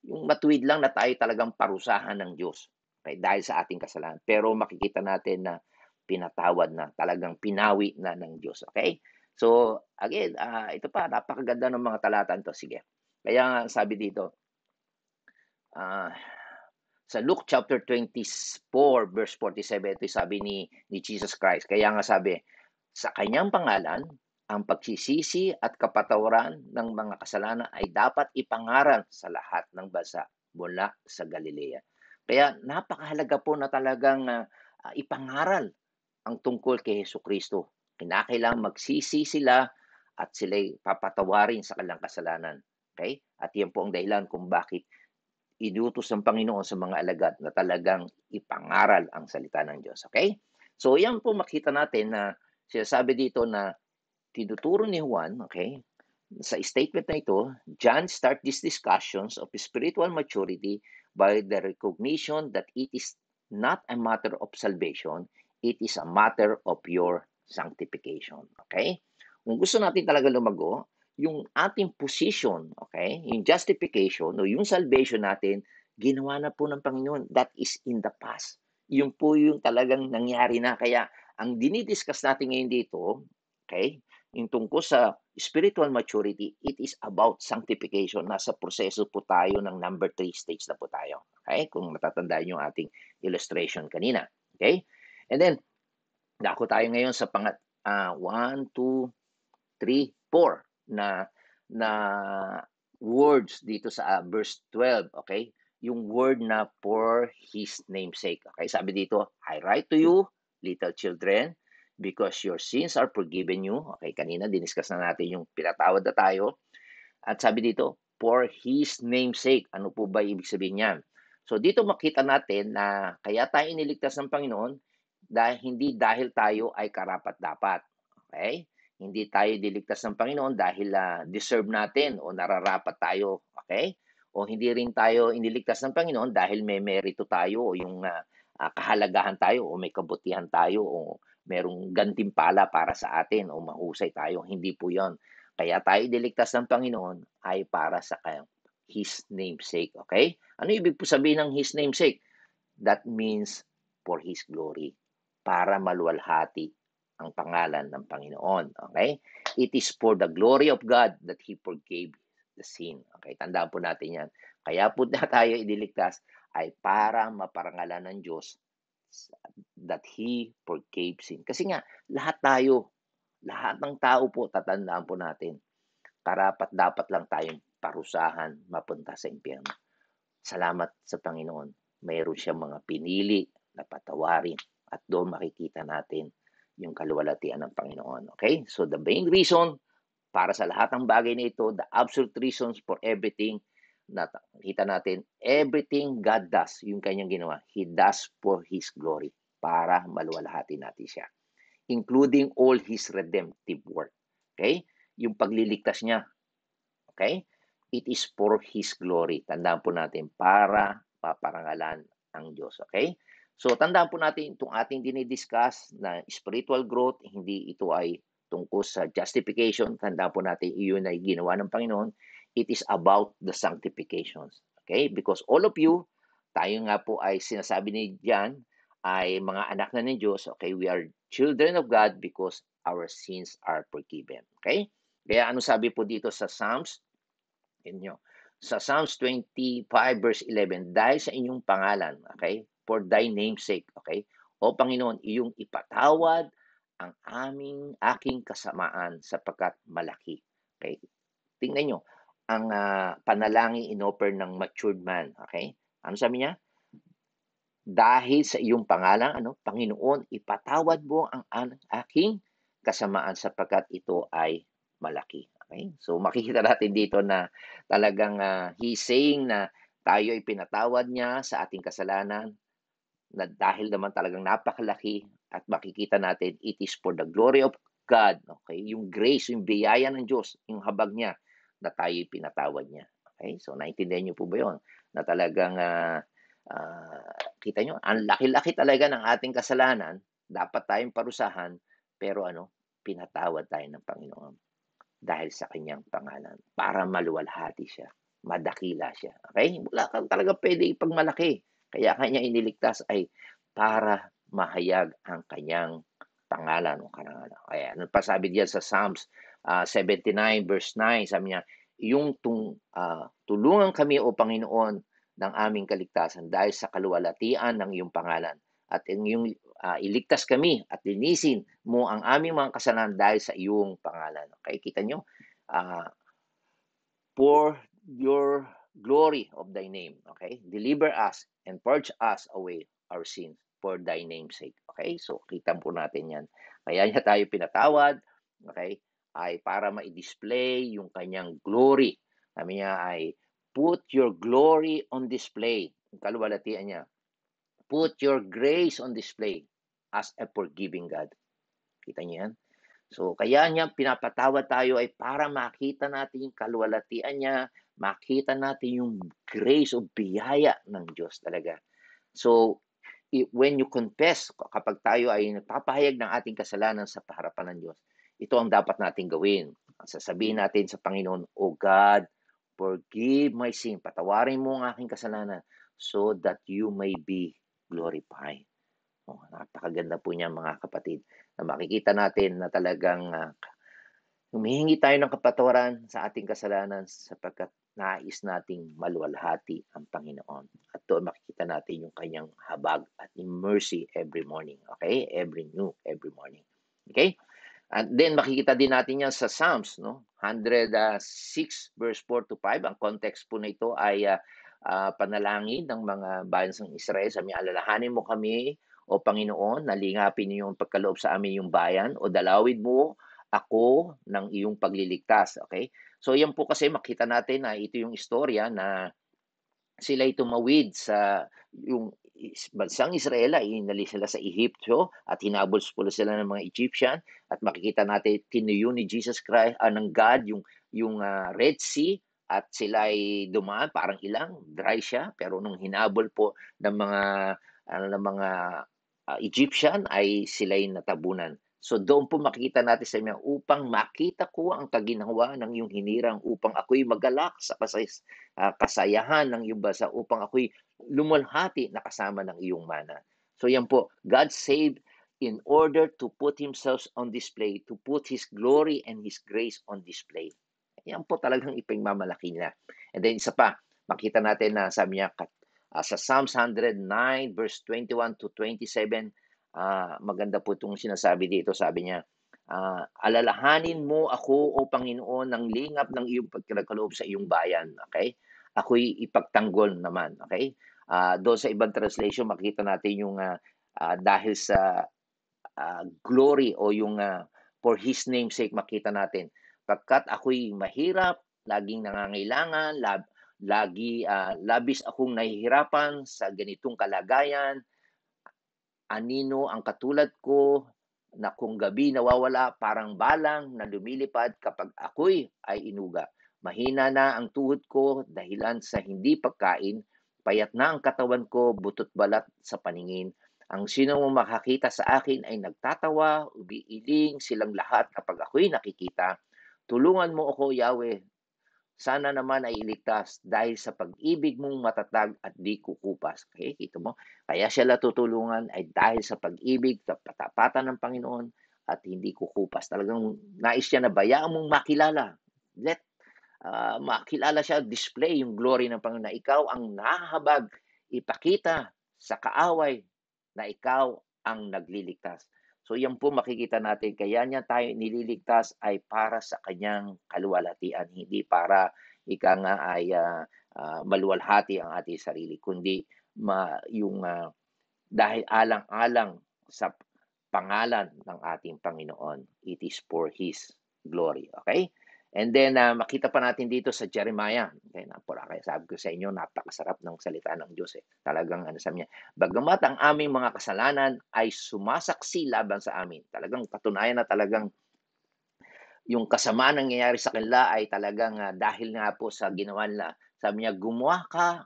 Yung matuwid lang na tayo talagang parusahan ng Diyos. Okay? Dahil sa ating kasalanan. Pero makikita natin na pinatawad na, talagang pinawi na ng Diyos. Okay? So, again, ito pa, napakaganda ng mga talatan to. Sige. Kaya nga, sabi dito, sa Luke chapter 24, verse 47, ito sabi ni Jesus Christ. Kaya nga sabi, sa kanyang pangalan, ang pagsisisi at kapatawaran ng mga kasalanan ay dapat ipangaral sa lahat ng bansa mula sa Galilea. Kaya napakahalaga po na talagang ipangaral ang tungkol kay Hesus Kristo. Kinakailangan magsisi sila at sila'y papatawarin sa kanilang kasalanan. Okay? At yan po ang dahilan kung bakit inutos ng Panginoon sa mga alagad na talagang ipangaral ang salita ng Diyos. Okay? So yan po makita natin na sinasabi dito na tinuturo ni Juan, okay, sa statement na ito, John start these discussions of spiritual maturity by the recognition that it is not a matter of salvation, it is a matter of your sanctification. Okay? Kung gusto natin talaga lumago, yung ating position, okay, yung justification o yung salvation natin, ginawa na po ng Panginoon. That is in the past. Yun po yung talagang nangyari na. Kaya ang dinidiscuss natin ngayon dito, okay, yung tungkol sa spiritual maturity, it is about sanctification. Nasa proseso po tayo ng number 3 stage na po tayo. Okay? Kung matatandaan yung ating illustration kanina. Okay? And then, dako tayo ngayon sa 1, 2, 3, 4 na words dito sa verse 12. Okay? Yung word na for His namesake. Okay? Sabi dito, I write to you, little children, because your sins are forgiven you. Okay, kanina diniscuss na natin yung pinatawad na tayo. At sabi dito, for His namesake. Ano po ba ibig sabihin niyan? So dito makita natin na kaya tayo iniligtas ng Panginoon hindi dahil tayo ay karapat-dapat. Okay? Hindi tayo diligtas ng Panginoon dahil deserve natin o nararapat tayo. Okay? O hindi rin tayo iniligtas ng Panginoon dahil may merito tayo o yung kahalagahan tayo o may kabutihan tayo o merong gantimpala para sa atin o mahusay tayo. Hindi po yon. Kaya tayo diligtas ng Panginoon ay para sa His namesake. Okay? Ano ibig po sabihin ng His namesake? That means for His glory. Para maluwalhati ang pangalan ng Panginoon. Okay? It is for the glory of God that He forgave the sin. Okay? Tandaan po natin yan. Kaya po na tayo idiligtas ay para maparangalan ng Diyos that He forgave sin. Kasi nga, lahat ng tao po, tatandaan po natin, karapat dapat lang tayong parusahan mapunta sa impyerno. Salamat sa Panginoon. Mayroon siyang mga pinili na patawarin at doon makikita natin yung kaluwalhatian ng Panginoon. Okay? So the main reason para sa lahat ng bagay na ito, the absolute reasons for everything, nakita natin, everything God does, yung kanyang ginawa, He does for His glory, para maluwalhati natin siya. Including all His redemptive work. Okay? Yung pagliligtas niya. Okay? It is for His glory. Tandaan po natin, para paparangalan ang Diyos. Okay? So, tandaan po natin itong ating dinidiscuss na spiritual growth, hindi ito ay tungkol sa justification. Tandaan po natin, iyon ay ginawa ng Panginoon. It is about the sanctifications. Okay? Because all of you, tayo nga po ay sinasabi ni John, ay mga anak na ng Diyos. Okay? We are children of God because our sins are forgiven. Okay? Kaya ano sabi po dito sa Psalms? Inyo. Sa Psalms 25 verse 11, dahil sa inyong pangalan, okay? For thy name's sake, okay? O Panginoon, iyong ipatawad ang aking kasamaan sapagkat malaki. Okay? Tingnan nyo, ang panalangin inoffer ng matured man. Okay? Ano sabi niya? Dahil sa iyong pangalan, Panginoon, ipatawad mo ang aking kasamaan sapagkat ito ay malaki. Okay? So makikita natin dito na talagang he's saying na tayo ay pinatawad niya sa ating kasalanan na dahil naman talagang napakalaki at makikita natin it is for the glory of God. Okay? Yung grace, yung biyaya ng Diyos, yung habag niya na tayo pinatawad niya. Okay? So naintindihan niyo po ba yun? Na talagang kita nyo, ang laki-laki talaga ng ating kasalanan, dapat tayong parusahan, pero pinatawad tayo ng Panginoon dahil sa kanyang pangalan para maluwalhati siya, madakila siya. Okay? Wala kang talaga pwede ipagmalaki. Kaya kanya iniligtas ay para mahayag ang kanyang pangalan o karangalan. Kaya ano pa sabi diyan sa Psalms 79 verse 9, sabi niya, tulungan kami o Panginoon ng aming kaligtasan dahil sa kaluwalhatian ng iyong pangalan. At iyong iligtas kami at linisin mo ang aming mga kasalanan dahil sa iyong pangalan. Okay, kita nyo? For your glory of thy name. Okay? Deliver us and purge us away our sins for thy name's sake. Okay? So, kita po natin yan. Kaya niya tayo pinatawad. Okay? Ay para ma-display yung kanyang glory. Sabi niya ay, put your glory on display. Ang kaluwalhatian niya. Put your grace on display as a forgiving God. Kita niyo yan? So, kaya niya pinapatawad tayo ay para makita natin yung kaluwalhatian niya, makita natin yung grace o biyaya ng Diyos talaga. So, when you confess, kapag tayo ay nagpapahayag ng ating kasalanan sa harapan ng Diyos, ito ang dapat natin gawin. Sasabihin natin sa Panginoon, O God, forgive my sin. Patawarin mo ang aking kasalanan so that you may be glorified. Napakaganda po niya mga kapatid na makikita natin na talagang humihingi tayo ng kapatawaran sa ating kasalanan sapagkat nais nating maluwalhati ang Panginoon. At doon makikita natin yung kanyang habag at mercy every morning. Okay? Every morning. Okay? And then makikita din natin yan sa Psalms, 106 verse 4 to 5. Ang context po na ito ay panalangin ng mga bayan ng Israel. Sabi, alalahanin mo kami, O Panginoon, nalingapin niyo yung pagkaloob sa amin yung bayan, o dalawin mo ako ng iyong pagliligtas. Okay? So yan po kasi makita natin na ito yung istorya na sila'y tumawid sa yung bansang Israel, ay inalis sila sa Ehipto at hinabol sila ng mga Egyptian, at makikita natin tinuyo ni Jesus Christ ng God yung Red Sea at sila ay dumaan parang ilang dry siya, pero nung hinabol po ng mga Egyptian ay sila'y natabunan. So doon po makikita natin sa inyo upang makita ko ang kaginawa ng iyong hinirang, upang ako'y magalak sa kasayahan ng iyong bansa, upang ako'y lumalhati na kasama ng iyong mana. So yan po, God saved in order to put Himself on display, to put His glory and His grace on display. Yan po talagang ipagmamalaki niya. And then isa pa, makita natin na sabi niya, sa Psalms 109 verse 21 to 27, maganda po itong sinasabi dito. Sabi niya, alalahanin mo ako, O Panginoon, ng lingap ng iyong pagkaloob sa iyong bayan. Okay? Ako'y ipagtanggol naman. Okay? Doon sa ibang translation, makita natin yung dahil sa glory o yung for His name's sake, makita natin. Pagkat ako'y mahirap, laging nangangailangan, labis akong nahihirapan sa ganitong kalagayan, anino ang katulad ko na kung gabi nawawala parang balang na lumilipad kapag ako'y ay inuga. Mahina na ang tuhod ko dahilan sa hindi pagkain, payat na ang katawan ko, butot balat sa paningin. Ang sino mo makakita sa akin ay nagtatawa, umiiling silang lahat kapag ako'y nakikita. Tulungan mo ako, Yahweh, sana naman ay iligtas dahil sa pag-ibig mong matatag at di kukupas. Okay, kita mo? Kaya siya natutulungan ay dahil sa pag-ibig, sa patapatan ng Panginoon at hindi kukupas. Talagang nais siya na bayaan mong makilala. Let makilala siya, display yung glory ng Panginoon na ikaw ang nahahabag, ipakita sa kaaway na ikaw ang nagliligtas. So yan po makikita natin, kaya niya tayo nililigtas ay para sa kanyang kaluwalhatian, hindi para ika nga ay maluwalhati ang ating sarili, kundi dahil alang-alang sa pangalan ng ating Panginoon. It is for His glory. Okay? And then, makita pa natin dito sa Jeremiah. Okay, kaya sabi ko sa inyo, napakasarap ng salita ng Diyos. Talagang, sabi niya, bagamat ang aming mga kasalanan ay sumasaksi laban sa amin. Talagang patunayan na talagang yung kasamaan nangyayari sa kanila ay talagang dahil nga po sa ginawa nila. Sabi niya, gumawa ka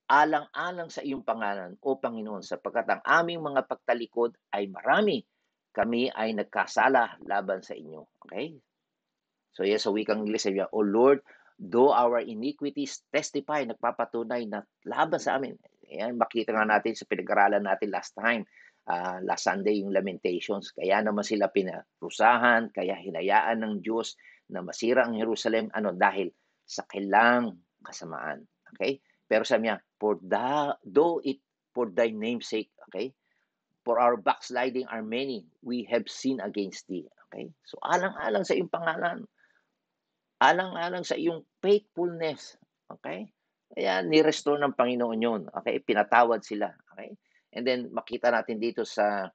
alang-alang sa iyong pangalan, O Panginoon, sapagkat ang aming mga pagtalikod ay marami. Kami ay nagkasala laban sa inyo. Okay? So yes, sa wikang Ingles, sabi niya, O Lord, though our iniquities testify, nagpapatunay na laban sa amin. Yan, makita nga natin sa pinag-aralan natin last time, last Sunday, yung Lamentations. Kaya naman sila pinarusahan, kaya hinayaan ng Diyos na masira ang Jerusalem, dahil sa kilang kasamaan. Okay? Pero sabi niya, for thy name's sake, okay? For our backsliding are many, we have sinned against thee. Okay? So alang-alang sa iyong pangalan, alang-alang sa iyong faithfulness. Okay? Kaya ni-restore ng Panginoon yun. Okay? Pinatawad sila. Okay? And then makita natin dito sa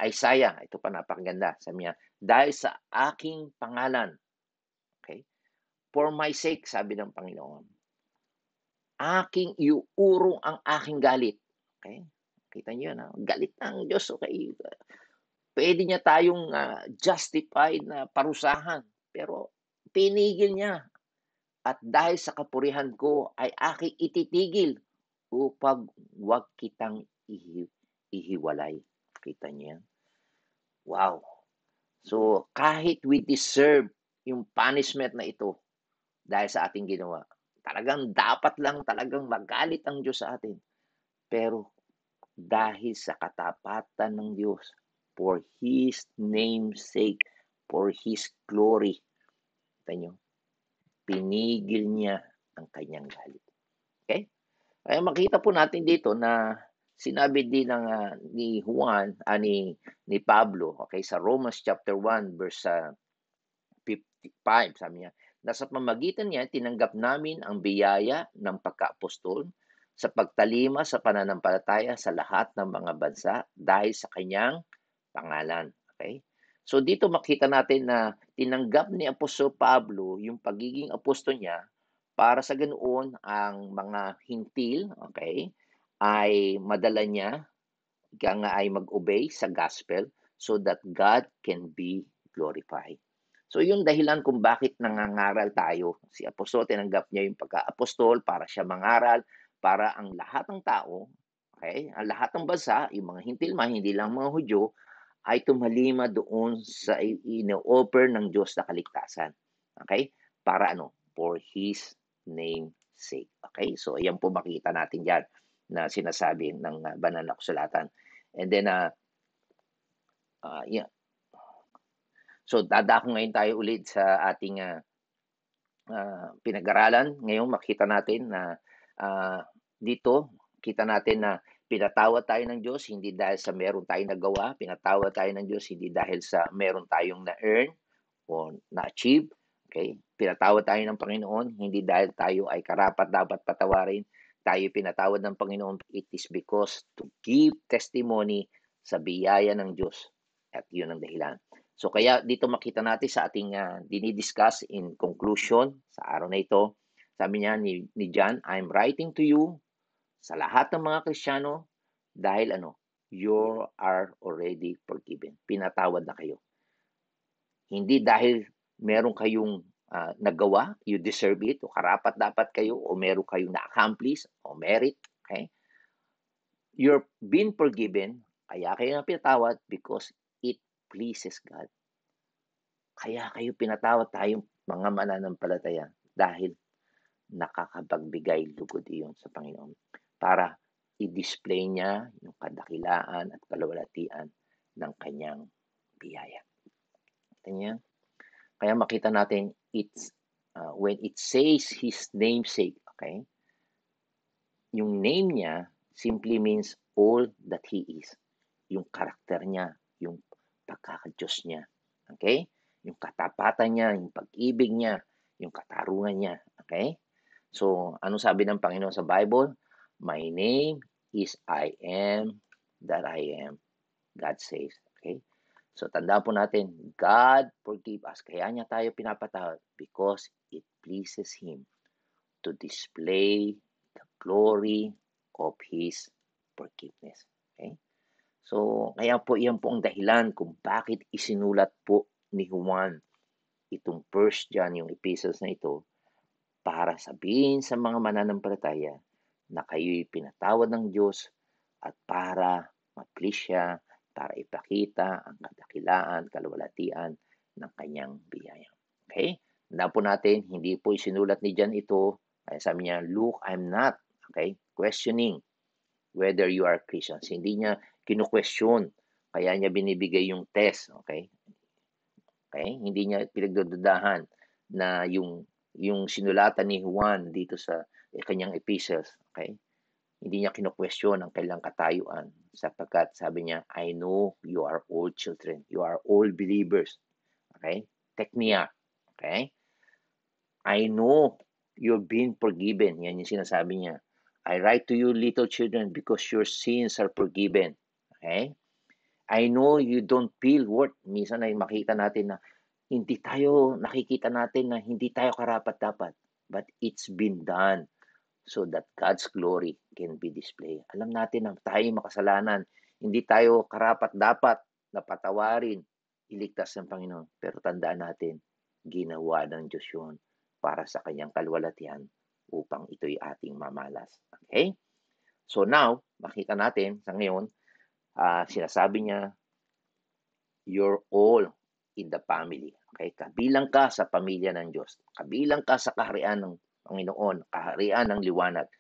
Isaiah, ito pa napakaganda. Sabi niya, dahil sa aking pangalan, okay? For my sake, sabi ng Panginoon, aking iuurong ang aking galit. Okay? Kita niyo yan, galit ng Diyos. Okay? Pwede niya tayong justified na parusahan, pero pinigil niya. At dahil sa kapurihan ko ay aking ititigil upang wag kitang ihiwalay. Kita niyo yan? Wow. So, kahit we deserve yung punishment na ito dahil sa ating ginawa, talagang dapat lang talagang magalit ang Diyos sa atin. Pero dahil sa katapatan ng Diyos, for His name's sake, for His glory, kita nyo, pinigil niya ang kanyang galit. Okay? Kaya makita po natin dito na sinabi din ni Juan, ni Pablo, okay, sa Romans chapter 1 verse 55, sabi niya, na sa pamamagitan niya, tinanggap namin ang biyaya ng pagka-apostol sa pagtalima sa pananampalataya sa lahat ng mga bansa dahil sa kanyang pangalan. Okay? So dito makita natin na tinanggap ni Apostol Pablo yung pagiging apostol niya para sa ganoon ang mga hintil, okay, ay madala niya, nga ay mag-obey sa gospel so that God can be glorified. So yung dahilan kung bakit nangangaral tayo, si Apostol tinanggap niya yung pagka-apostol para siya mangaral, para ang lahat ng tao, okay, ang lahat ng bansa, yung mga hintil man, hindi lang mga Hudyo, ay tumalima doon sa ino-offer ng Diyos na kaligtasan. Okay? Para for His name sake. Okay? So ayan po makita natin diyan na sinasabi ng banal na kasulatan. And then yeah. So dadako ngayon tayo ulit sa ating pinag-aralan. Ngayon makita natin na dito kita natin na pinatawad tayo ng Diyos hindi dahil sa meron tayong nagawa, pinatawad tayo ng Diyos hindi dahil sa meron tayong na-earn o na-achieve. Okay? Pinatawad tayo ng Panginoon hindi dahil tayo ay karapat dapat patawarin. Tayo pinatawad ng Panginoon, it is because to give testimony sa biyaya ng Diyos. At yun ang dahilan. So kaya dito makita natin sa ating dinidiscuss in conclusion sa araw na ito, sabi niya ni John, I'm writing to you sa lahat ng mga Kristiyano dahil you are already forgiven. Pinatawad na kayo. Hindi dahil meron kayong nagawa, you deserve it, o karapat dapat kayo, o meron kayong na-accomplish, o merit. Okay? You're been forgiven, kaya kayo na pinatawad because it pleases God. Kaya kayo pinatawad tayong mga mananampalataya dahil nakakapagbigay lugod iyon sa Panginoon para i-display niya yung kadakilaan at kaluwalhatian ng kanyang biyaya. Kanya? Kaya makita natin when it says His namesake, okay? Yung name niya simply means all that He is. Yung karakter niya, yung pagkaka-Diyos niya. Okay? Yung katapatan niya, yung pag-ibig niya, yung katarungan niya. Okay? So, ano sabi ng Panginoon sa Bible? My name is I am that I am. God says. Okay? So, tandaan po natin, God forgive us. Kaya niya tayo pinapatawad because it pleases Him to display the glory of His forgiveness. Okay? So, kaya po yan po ang dahilan kung bakit isinulat po ni Juan itong First John, yung epistles na ito, para sabihin sa mga mananampalataya na kayo'y pinatawad ng Diyos at para ma-please siya, para ipakita ang kadakilaan, kaluwalhatian ng kanyang biyaya. Okay? Tandaan po natin, hindi po isinulat ni John ito. Kaya sabi niya, look, I'm not, okay, questioning whether you are Christians. Hindi niya kinu-question. Kaya niya binibigay yung test, okay? Okay? Hindi niya pinagdududahan na yung sinulatan ni Juan dito sa kanyang epistles, okay? Hindi niya kinu-question ang kailang katayuan sapagkat sabi niya, I know you are all children. You are all believers. Okay? Teknia. Okay? I know you've been forgiven. Yan yung sinasabi niya. I write to you, little children, because your sins are forgiven. Okay? I know you don't feel worth. Minsan ay makita natin na nakikita natin na hindi tayo karapat-dapat. But it's been done so that God's glory can be displayed. Alam natin na tayo makasalanan. Hindi tayo karapat-dapat na patawarin, iligtas ng Panginoon. Pero tandaan natin, ginawa ng Diyos yun para sa kanyang kaluwalhatian upang ito'y ating mamalas. Okay? So now, makita natin sa ngayon, sinasabi niya, you're all in the family. Okay? Kabilang ka sa pamilya ng Diyos. Kabilang ka sa kaharian ng Panginoon, kaharian ng liwanag.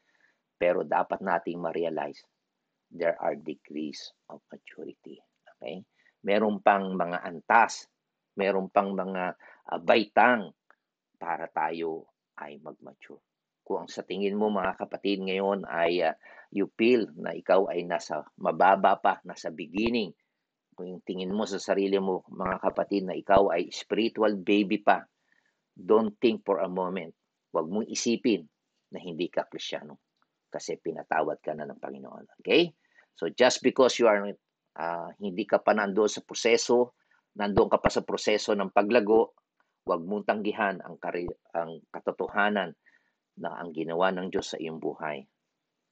Pero dapat nating ma-realize, there are degrees of maturity. Okay? Meron pang mga antas, meron pang mga baitang para tayo ay mag-mature. Kung sa tingin mo mga kapatid ngayon ay you feel na ikaw ay nasa mababa pa, nasa beginning, kung yung tingin mo sa sarili mo mga kapatid na ikaw ay spiritual baby pa, don't think for a moment. Huwag mong isipin na hindi ka Kristiyano kasi pinatawad ka na ng Panginoon. Okay? So just because you are hindi ka pa nandoon sa proseso, nandoon ka pa sa proseso ng paglago, huwag mong tanggihan ang katotohanan na ang ginawa ng Diyos sa iyong buhay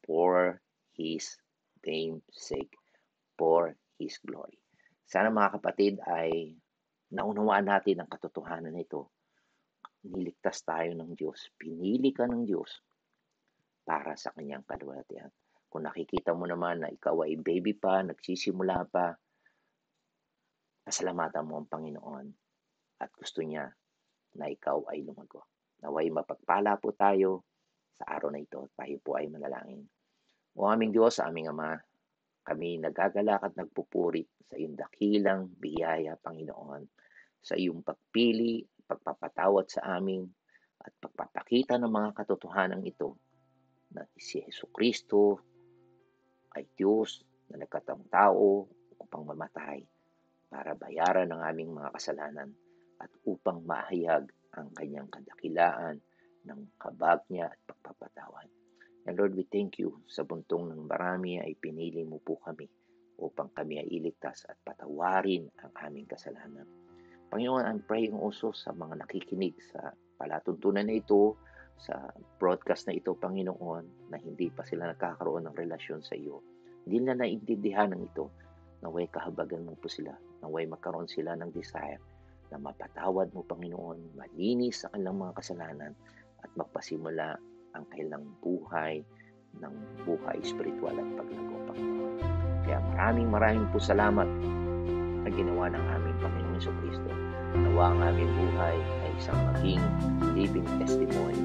for His name's sake, for His glory. Sana mga kapatid ay naunawaan natin ang katotohanan nito. Niligtas tayo ng Diyos. Pinili ka ng Diyos para sa kanyang kaluwalhatian. Kung nakikita mo naman na ikaw ay baby pa, nagsisimula pa, pasalamatan mo ang Panginoon at gusto niya na ikaw ay lumago. Naway mapagpala po tayo sa araw na ito. Tayo po ay manalangin. O aming Diyos, aming Ama, kami nagagalak at nagpupuri sa iyong dakilang biyaya, Panginoon, sa iyong pagpili, pagpapatawad sa amin, at pagpapakita ng mga katotohanan ito na si Jesucristo ay Diyos na nagkatawang tao upang mamatay para bayaran ang aming mga kasalanan at upang mahayag ang kanyang kadakilaan ng habag niya at pagpapatawad. And Lord, we thank you sa buntong ng marami ay pinili mo po kami upang kami ay iligtas at patawarin ang aming kasalanan. Panginoon, I'm praying also sa mga nakikinig sa palatuntunan na ito, sa broadcast na ito, Panginoon, na hindi pa sila nakakaroon ng relasyon sa iyo. Hindi na naintindihan ng ito. Naway kahabagan mo po sila. Naway magkaroon sila ng desire na mapatawad mo, Panginoon, malinis sa kanilang mga kasalanan at magpasimula ang kailang buhay ng buhay spiritual at paglago, Panginoon. Kaya maraming po salamat na ginawa ng aming Panginoon Jesucristo. Nawa ang aming buhay ay isang maging living testimony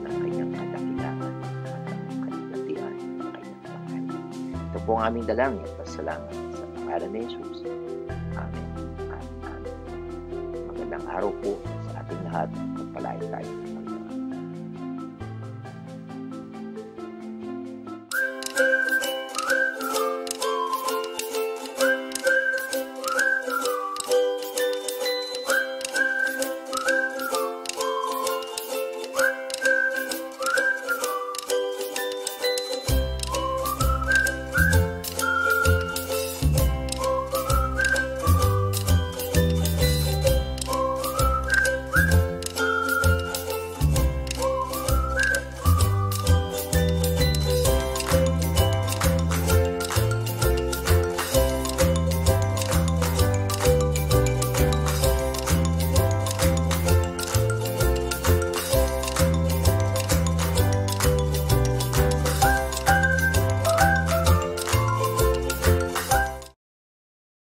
ng kanyang kadakilaan at ang kaligatian ng kanyang pangalan. Ito po ang aming dalangin at pasalamat sa pangalan ni Jesus. Amen. Amen. Magandang araw po sa ating lahat. Magpalain tayo.